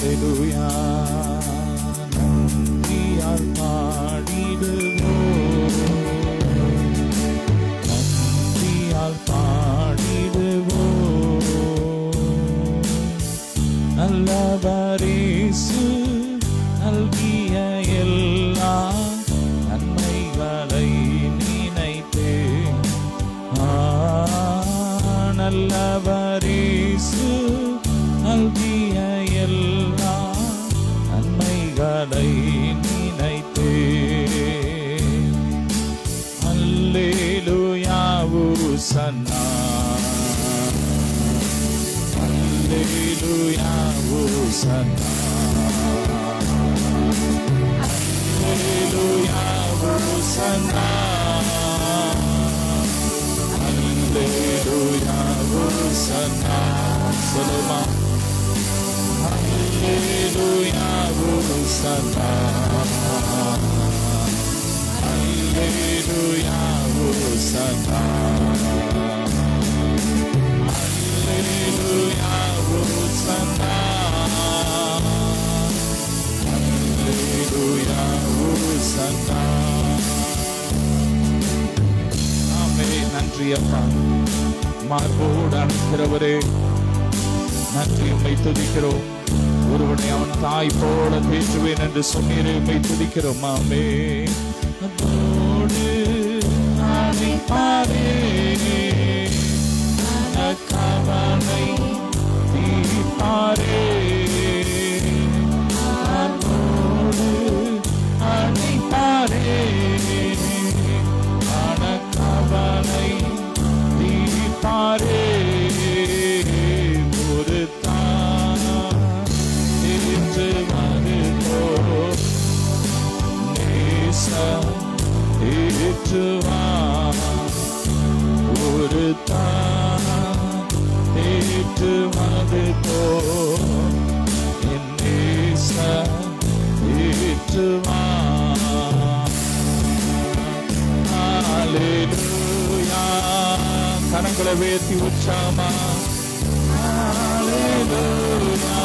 அல்லேலூயா. நன்றியால் பாடிடுவோம், நன்றியால் பாடிடுவோம். நல்லவரேசு நல்கிய எல்லா நன்மைகளை நினைத்தேன். நல்லவரேசு நல்கிய எல்லா நன்மைகளை நினைத்தேன். அல்லேலூயா ஓசன்னா, அல்லேலூயா ஓசன்னா, அல்லேலூயா ஓசன்னா, அல்லேலூயா ஓசன்னா. சொல்லுமா, அல்லேலூயா ஓசன்னா, அல்லேலூயா ஓசன்னா, அல்லேலூயா ஓசன்னா, அல்லேலூயா ஓசன்னா. ஆமே. நன்றி அப்பா, மார்போடு அழைக்கிறவரே நன்றி. உம்மை துதிக்கிறோம். ஒருவனை அவன் தாய் போல பேசுவேன் என்று சொன்னீரே, உம்மை துதிக்கிறோம். ஆமே. அதோடு அழைப்பாரே கவலை தீர்ப்பாரே, அதோடு அழைப்பாரே கவலை தீர்ப்பாரே. ஒரு தான் என்று மறுத்தோ நேச ஏற்றுவா, ஒரு தான் ஏற்று மறுத்தோ என் நேச ஏற்றுவா. அல்லேலூயா. கரங்களை உயர்த்தி உற்சாகமா அல்லேலூயா,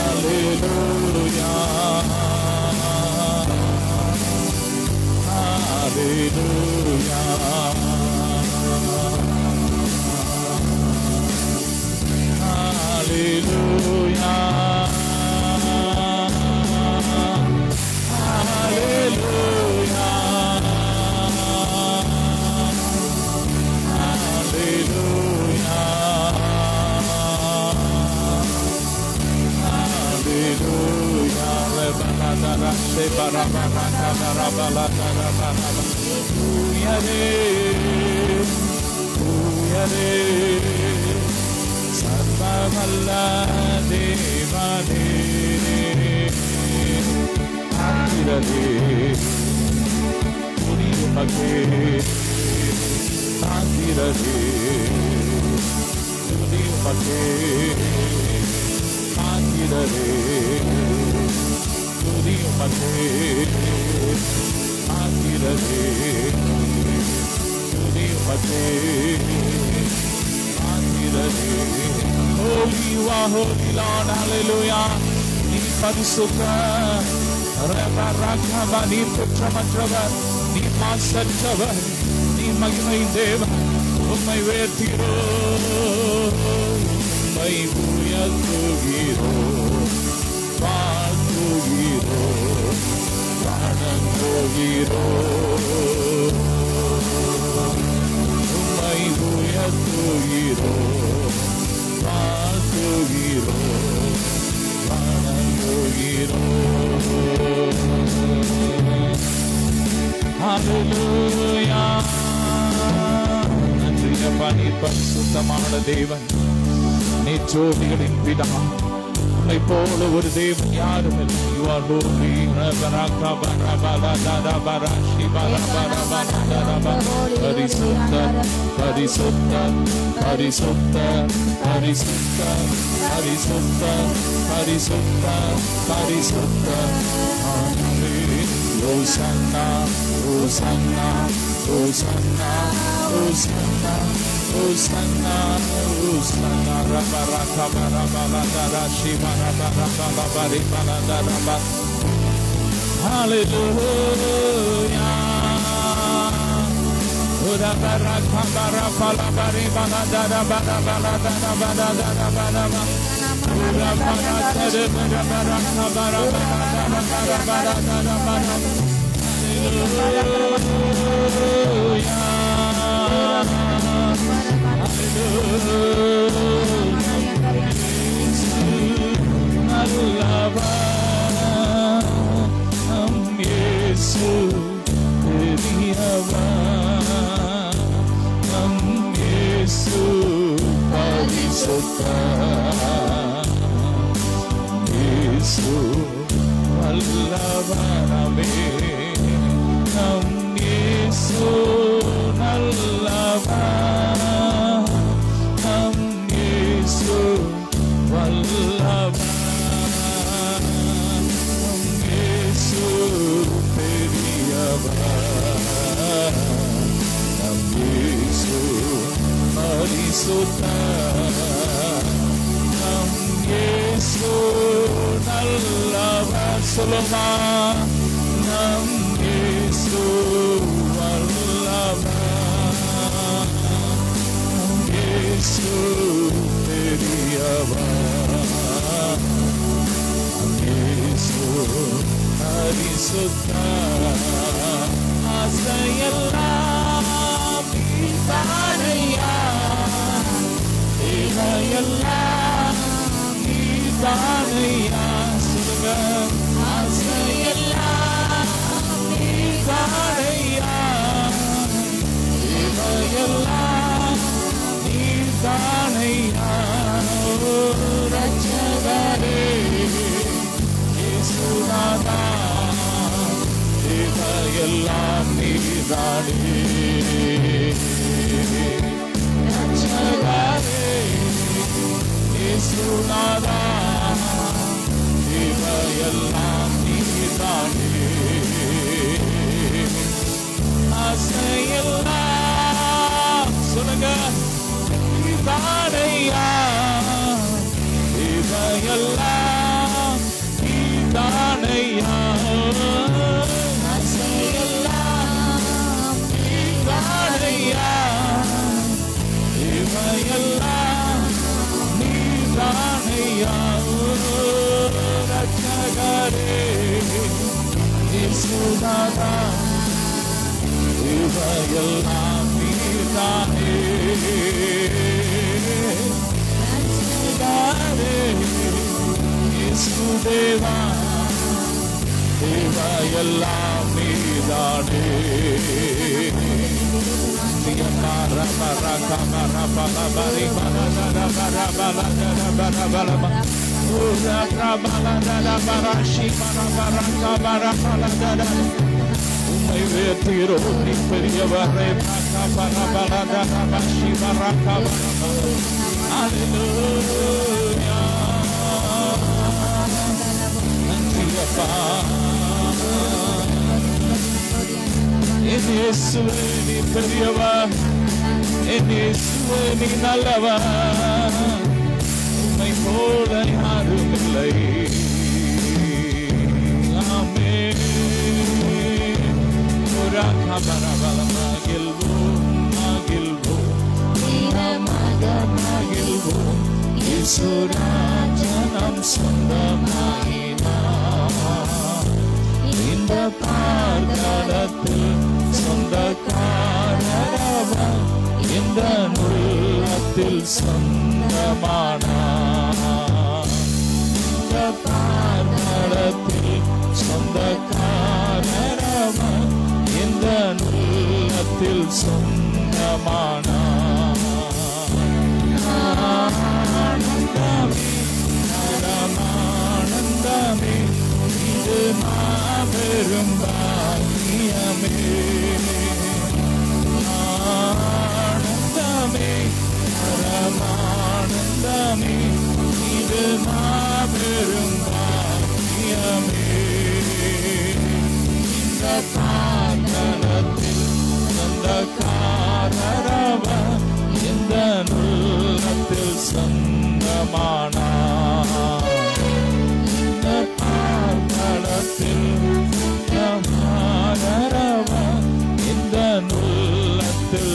அல்லேலூயா, அல்லேலூயா, அல்லேலூயா, அல்லேலூயா, அல்லேலூயா, அல்லேலூயா. ரபலதர ஷெபரபரதர ரபலதர தூயரே, தூயரே, சர்வவல்ல தேவனே, ஆதிரதே துதியுமக்கே, ஆதிரதே துதியுமக்கே, ஆதிரதே துதியுமக்கே, ஆதிரதே துதியுமக்கே, ஆதிரதே. Oh, you are holy Lord, hallelujah. நீ பரிசுத்தர், ரபரகவ, நீ குற்றமற்றவர், நீ மாசற்றவர், நீ மகிமை தேவன். உம்மை உயர்த்துகிறோம், உம்மை உயர்த்துகிறோம், வாழ்த்துகிறோம், வணங்குகிறோம். உம்மை உயர்த்துகிறோம், வாழ்த்துகிறோம், வணங்குகிறோம். ஹல்லேலூயா. நன்றி அப்பா, நீ பரிசுத்தமான தேவன், நீ ஜோதிகளின் பிதா. உம்மை போல ஒரு தேவன் யாரும் இல்லை. You are holy. பரிசுத்தர், பரிசுத்தர், பரிசுத்தர், பரிசுத்தர், பரிசுத்தர், பரிசுத்தர், பரிசுத்தர். Hosanna, Hosanna, Hosanna, Hosanna, Hosanna, Hosanna, Rabaraka, Barabaladara, Shivara, Barabalabari, Baladaraba. Hallelujah. Rabaraka, Barabalabari, Baladara, Barabaladara, Baladara, Baraba. Rabaraka, Rabaraka, Barabaladara, Barabaladara, Baraba. Hallelujah.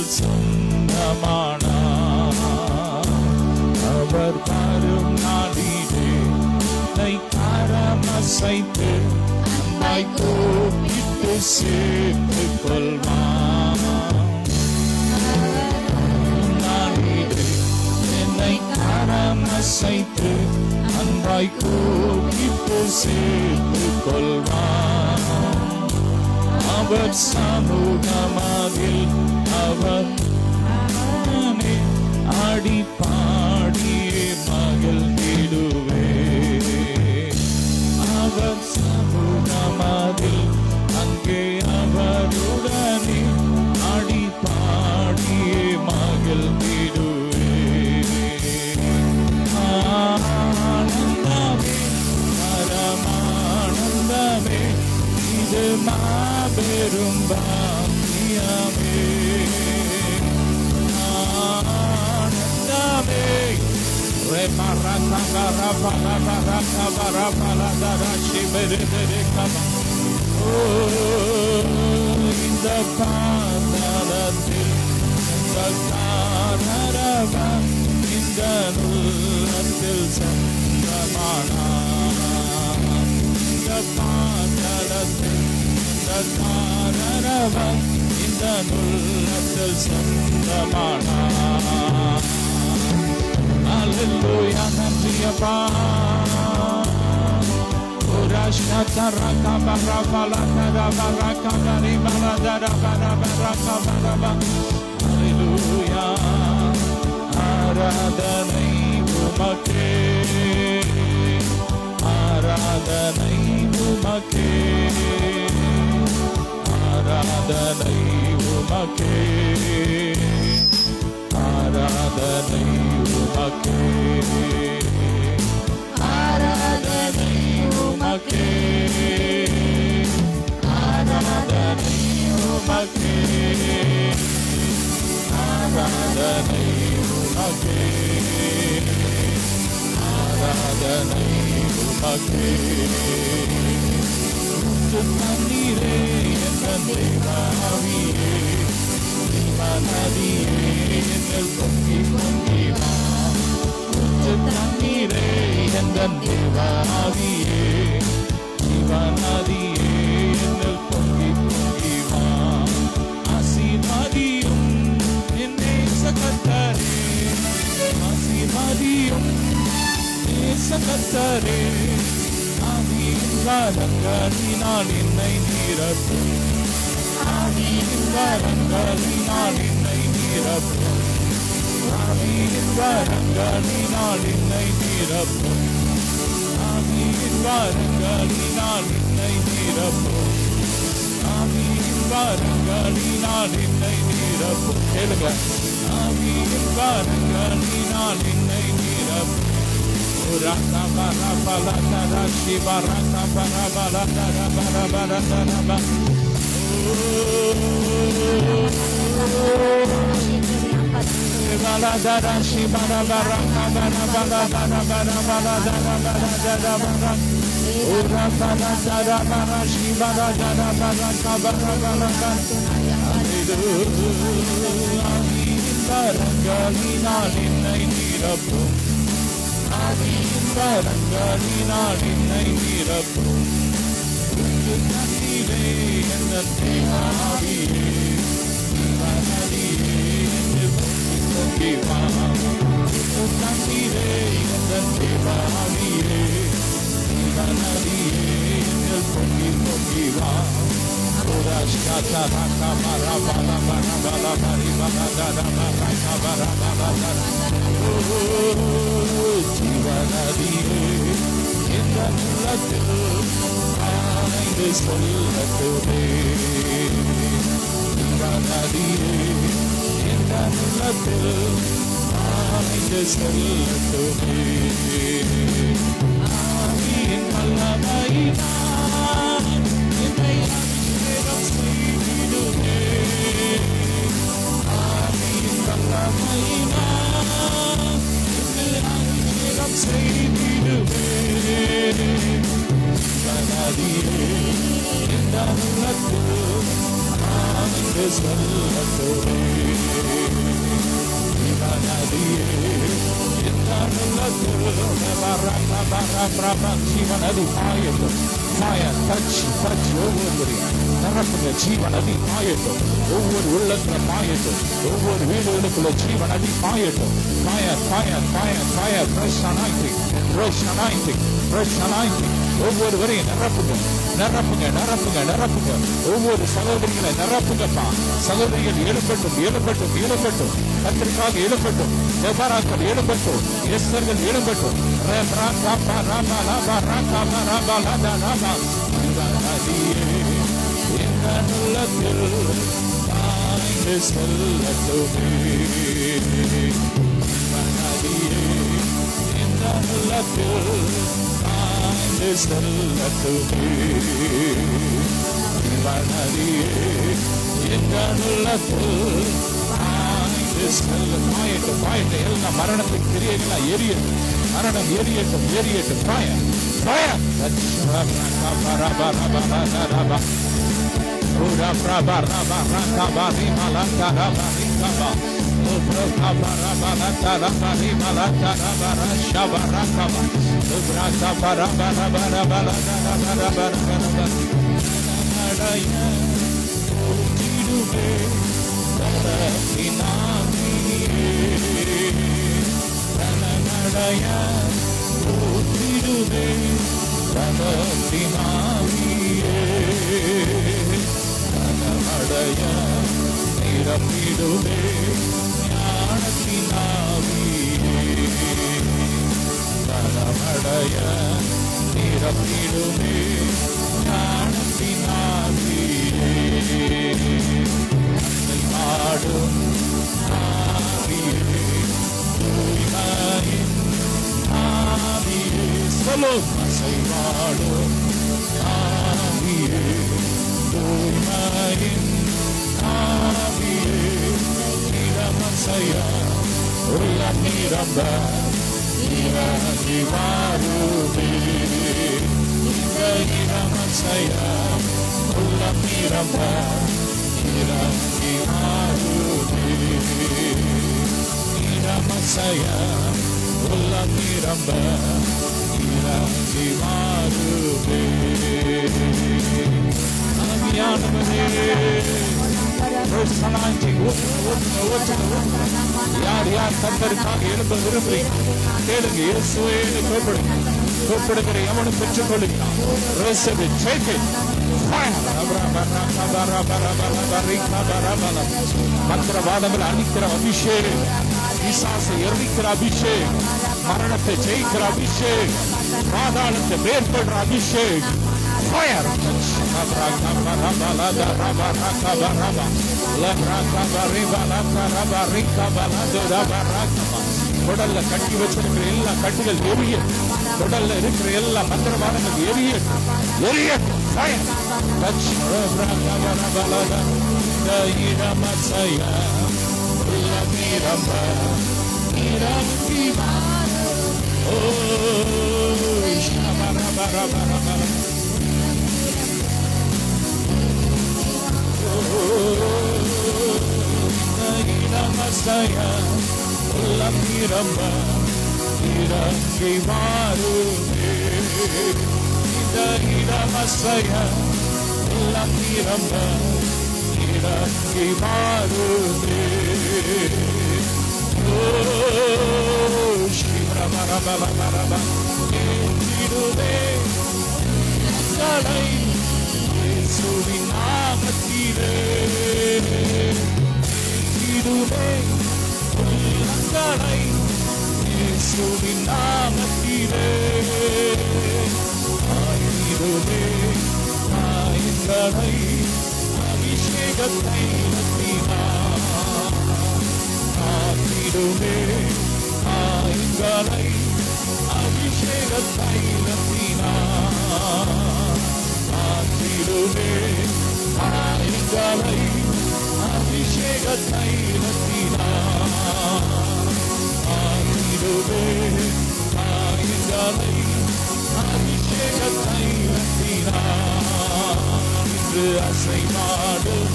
உள்ளத்தில் சொந்தமானார். அவர் வரும் நாளிலே என்னை கரம் அசைத்து அன்பாய் கூப்பிட்டு சேர்த்து கொள்வார். நாளிலே என்னை கரம் அசைத்து அன்பாய் கூப்பிட்டு சேர்த்து கொள்வார். அவர் சமூகமாகில் அவர் ஆடி பாடியே மகிழ்ந்திடுவே. அவர் சமூகமாகில் அங்கே அவருடனே ஆடி பாடியே மகிழ்ந்திடுவே. ஆனந்தமே பரமானந்தமே இது மாபெரும் பாக்கியமே. ஆனந்தமே இந்த பாதத்தில் இந்த காரணம் இந்த உள்ளத்தில் சொந்தமானார். இந்த பாதத்தில் இந்த காரணம் இந்த உள்ளத்தில் சொந்தமானார். Hallelujah, நன்றியப்பா. Urashata raka baraka lakara baraka bari baladara baraka baraba. Hallelujah, ஆராதனை உமக்கே, ஆராதனை உமக்கே, ஆராதனை உமக்கே, ஆராதனை உமக்கே, ஆராதனை உமக்கே, ஆராதனை உமக்கே, ஆராதனை உமக்கே, ஆராதனை உமக்கே. தண்ணீரே என்ற தேவாவியே, நதியே எங்கள் பொங்கி பொங்கி வா. தண்ணீரே என்ற தேவாவியே, நதியே எங்கள் பொங்கி பொங்கி வா. ஆசீர்வாதியும் என் நேசகர்த்தரே, ஆசீர்வாதியும் நேசகர்த்தரே. ஆவியின் வரங்களினால் என்னை நிரப்பும், ஆவியின் வரங்களினால் என்னை நிரப்பும், ஆவியின் வரங்களினால் என்னை நிரப்பும், ஆவியின் வரங்களினால் என்னை நிரப்பும், ஆவியின் வரங்களினால் என்னை நிரப்பும். கேளுங்க, ஆவியின் வரங்களினால் என்னை நிரப்பும். Raka bara bala dara shiva raka bara bala dara bara bara dara ba. Bala dara shiva raka bara bala dara bara bala dara bara dara bara. Ura bala dara bara shiva dara bara bara bala dara. Hallelujah. Barangalinal innai nirappum, ஆவியின் வரங்களினால் என்னை நிரப்பும். தண்ணீரே என்ற தேவாவியே, நதியே என்று பொங்கி பொங்கி வா. தண்ணீரே என்ற தேவாவியே, நதியே என்று பொங்கி பொங்கி வா. Urashkata raka bara bala bara bala bari bala dara baraka bara bala dara. ஜீவநதியே என்ற உள்ளத்தில் ஆனைந்து சொல்லட்டுமே. ஜீவநதியே என்ற உள்ளத்தில் ஆனைந்து சொல்லட்டுமே. ஆவியின் வல்லமையினால் என்னை அபிஷேகம் செய்திடுமே. ஆவியின் வல்லமையினால் அபிஷேகம் செய்திடுவே. நதியே இந்த உள்ளத்தில் பாய்ந்து செல்லட்டுமே. ஜீவநதியே ஜீவநதி பாயட்டும். Fire, touch ஒவ்வொருவரையும் நிரப்புங்க. ஜீவநதி பாயட்டும். ஒவ்வொரு உள்ளத்துல பாயட்டும். ஒவ்வொரு வீடுகளுக்குள்ள ஜீவநதி பாயட்டும். Fire, fire, fire, fire, fresh anointing, fresh anointing, fresh anointing. ஒவ்வொருவரையும் நிரப்புங்க, நிரப்புங்க, நிரப்புங்க, நிரப்புங்க. ஒவ்வொரு சகோதரிகளை நிரப்புங்கப்பா. சகோதரிகள் எழுப்பட்டும், எழுப்பட்டும், எழுப்பட்டும். கத்திற்காக எழுப்பட்டும். எவராக்கள் எழுப்பட்டும். எஸ்தர்கள் எழுப்பட்டும். எங்கள் உள்ளத்தில் பாய்ந்து செல்லட்டுமே. எங்கள் உள்ளத்தில் பாய்ந்து செல்லட்டுமே. எங்கள் உள்ளத்தில் பாய்ந்து செல்ல பாயட்டும், பாயட்டும். எல்லாம் மரணத்தின் கிரியைகள் எரியட்டும். மரணம் எரியட்டும், எரியட்டும். பாய பாய ஊற்றிடுவே பலத்தினாவியே. கனமடைய நிரப்பிடுவே ஞானத்தினாவியே. கனமடைய நிரப்பிடுவே ஞானத்தினாவியே. நாடும் ஆவியே தூய்மையின் ஆவியே. சொல்லும் அசைவாடும் ஆவியே தூய்மையின் ஆவியே. இடமசைய உள்ள நிரம்ப இறங்கி வாருவே. இந்த இடமசைய உள்ள நிரம்ப இறங்கி வாருவே. இடமசைய உள்ள நிரம்ப இறங்கி வாருவே. ஆவியானவரே யார் யார் கர்த்தருக்காக எழுப்ப விரும்புறீங்க கேளுங்க. இயேசுவே கூப்பிடுங்க. கூப்பிடுகிற எவனும் பெற்றுக் கொள்ளுகிறான். மந்திரவாதங்கள் அழிக்கிற அபிஷேக், பிசாசை எரிக்கிற அபிஷேக், மரணத்தை ஜெயிக்கிற அபிஷேக், பாதாளத்தை மேற்கொள்ற அபிஷேக். Fire! உடல்ல கட்டி வச்சிருக்கிற எல்லா கட்டுகள் எரிய, உடல்ல இருக்கிற எல்லா மந்திரவாதங்கள் எரிய, எரிய. இறங்கி வாருவே. இந்த இடமசைய எல்லாம் நிரம்ப இறங்கி வாருவே. ஏற்றிடுவே எங்களை இயேசுவின் நாமத்திலே. ஏற்றிடுவே உள்ளங்களை இயேசுவின் நாமத்திலே. ஆயிடுவே எங்களை அபிஷேகத்தை ஆக்கிடுவே. எங்களை அபிஷேகத்தை ஆக்கிடுவே. எங்களை அபிஷேகத்தை ஆக்கிடுவே. எங்களை அபிஷேகத்தை இன்று அசைவாடும்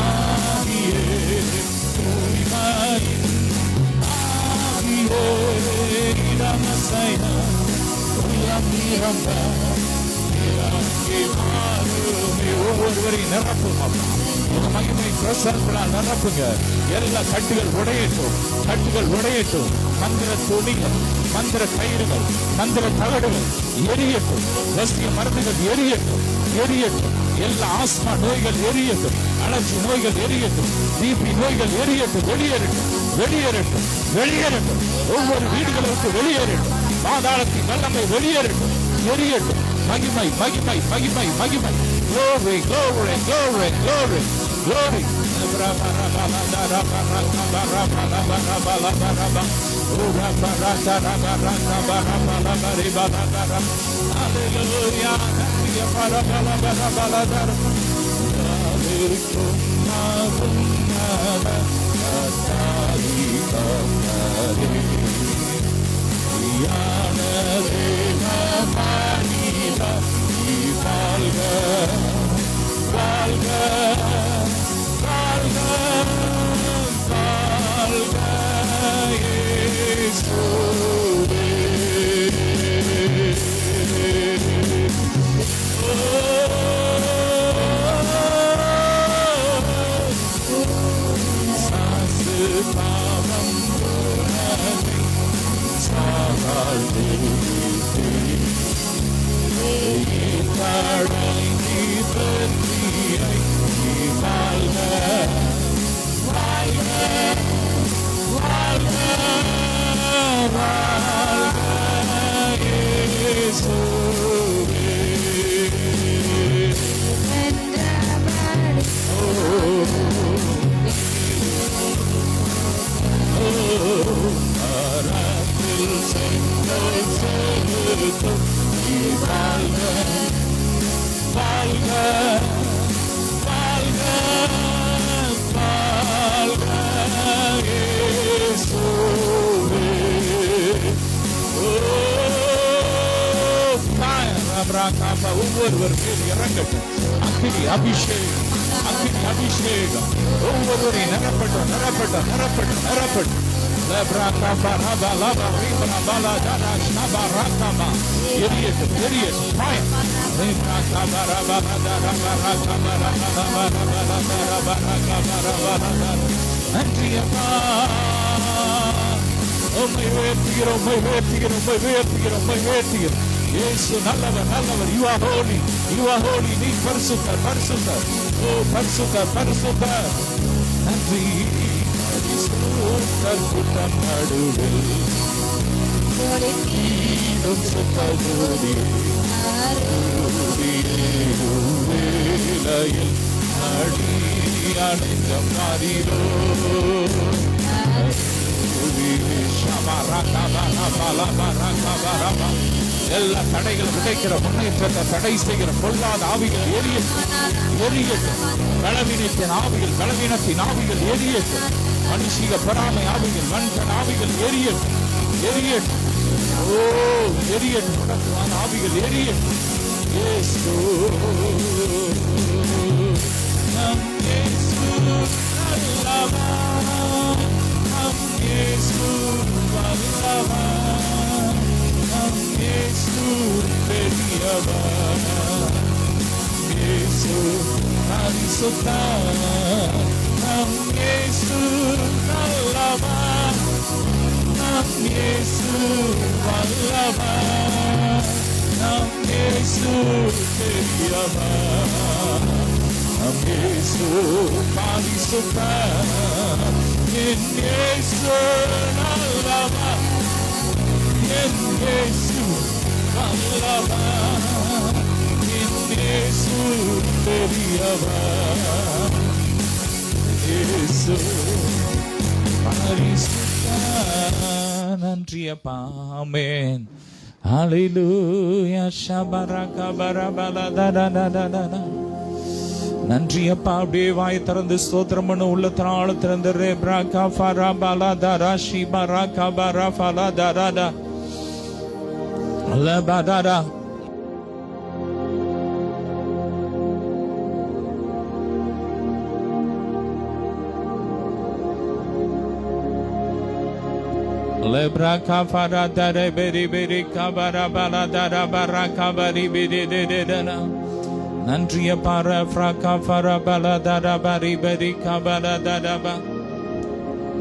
ஆவியே, தூய்மையின் ஆவியே, இடமசையா உள்ளம் நிரம்ப இறங்கி வாருமே. ஒவ்வொருவரையும் நிரப்பும் அப்பா, உங்க மகிமை பிரசன்னத்தால் நிரப்புங்க. எல்லா கட்டுகள் உடையட்டும், கட்டுகள் உடையட்டும். மந்திர துணிகள், மந்திர கயிறுகள், மந்திர தகடுகள் எரியட்டும். வசிய மருந்துகள் எரியட்டும், எரியட்டும். எல்லா ஆஸ்மா நோய்கள் எரியட்டும், அலர்ஜி நோய்கள் எரியட்டும், பிபி நோய்கள் எரியட்டும். வெளியேறட்டும், வெளியேறட்டும், வெளியேறட்டும். ஒவ்வொரு வீடுகளுக்கு வெளியேறட்டும். பாதாளத்தின் வல்லமை வெளியேறட்டும், எரியட்டும். மகிமை, மகிமை, மகிமை, மகிமை. Glory, glory, glory, glory, glory. Hallelujah. ஒவ்வொருவர் மேல் இறங்கட்டும் அக்கினி அபிஷேகம், அக்கினி அபிஷேகம். ஒவ்வொருவரையும் நிரப்பட்டும், நிரப்பட்டும், நிரப்பட்டும், நிரப்பட்டும். எரியட்டும், எரியட்டும். நன்றியம்மா, உம்மை உயர்த்துகிறோம், உம்மை உயர்த்துகிறோம், உம்மை உயர்த்துகிறோம், உம்மை உயர்த்துகிறோம். இயேசு நல்லவர், நல்லவர். You are holy, you are holy. நீ பரிசுத்தர், பரிசுத்தர். ஓ பரிசுத்தர், பரிசுத்தர். நன்றி. பரிசுத்தர் கூட்டம் நடுவில் நீடும் சுத்தகோடி வேலையில் அடி அணைந்த மாறிலோ எல்லா தடைகள் உடைக்கிற முன்னேற்றத்தை தடை செய்கிற பொல்லாத ஆவிகள் எரியட்டும், எரியட்டும். பலவீனத்தின் ஆவிகள், பலவீனத்தின் ஆவிகள் எரியட்டும். மனுஷிக பொறாமை ஆவிகள், மனுஷன் ஆவிகள் எரியட்டும், எரியட்டும். ஓ எரியட்டும், முடக்குவான ஆவிகள் எரியட்டும். இயேசு நம் இயேசு நல்லவர், நம் இயேசு வல்லவர், நம் இயேசு பெரியவர், இயேசு பரிசுத்தர், நம் இயேசு நல்லவர், நம் இயேசு வல்லவர், நம் இயேசு பெரியவர், நம் இயேசு பரிசுத்தர், என் இயேசு நல்லவர், என் இயேசு வல்லவர், என் இயேசு பெரியவர், இயேசு பரிசுத்தர். நன்றி அப்பா, ஆமென். ஹல்லேலூயா. ஷபரக பரபலதததததத. நன்றி அப்பா. அப்படியே வாய் திறந்து ஸ்தோத்திரம் பண்ண, உள்ளத்தின் ஆழத்திலிருந்து ரேப்ராகா ஃபரபலதரா ஷிபரகா பரபலதரதா லபதரா Lebra kafara dare beri beri kabara bala dara bara kabari beri de de de na. Nandriya para fraka fara bala dara bari beri kabara dara ba.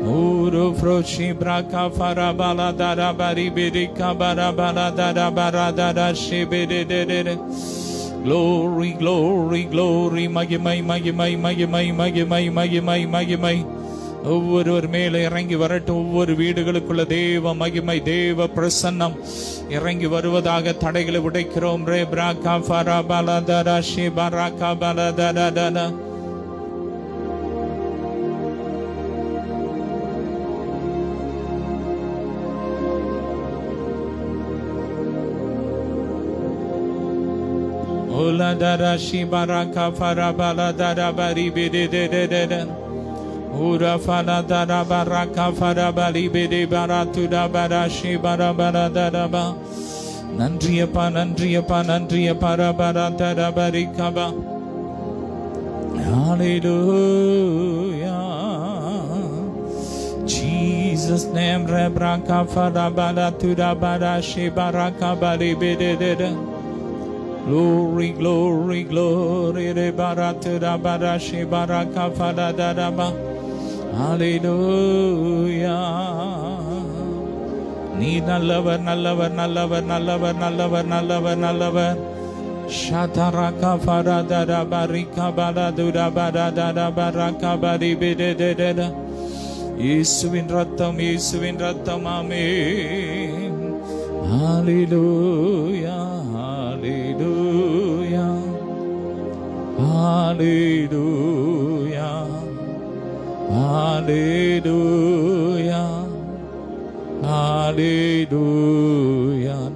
Uru froshi braka fara bala dara bari beri kabara bala dara bara dara shi beri de de de. Glory, glory, glory, மகிமை மகிமை மகிமை மகிமை மகிமை மகிமை. ஒவ்வொருவர் மேலே இறங்கி வரட்டும். ஒவ்வொரு வீடுகளுக்குள்ள தேவ மகிமை, தேவ பிரசன்னம் இறங்கி வருவதாக தடைகளை உடைக்கிறோம். ரே பிராகா Farah பலதரா she பராகா பலதரா. Ola dara shi baraka fara baladara bari bide de de de de. Ura fala dara baraka fara bali bide baratu da barashi bara bara dara ba. Nandriyappa nandriyappa nandriyappa bara dara bari kaba. Hallelujah. Jesus name re braka fara balatu da barashi baraka bali bide de de. Glory, glory, glory, re baratu da barashi baraka fada da da ba. Hallelujah. நீ நல்லவர் நல்லவர் நல்லவர் நல்லவர் நல்லவர் நல்லவர் நல்லவர். Shataraka fada da da barika bada da bada da baraka badi bide de de de. இயேசுவின் ரத்தம் இயேசுவின் ரத்தம் ஆமென். Hallelujah. Hallelujah, Hallelujah, Hallelujah, Hallelujah.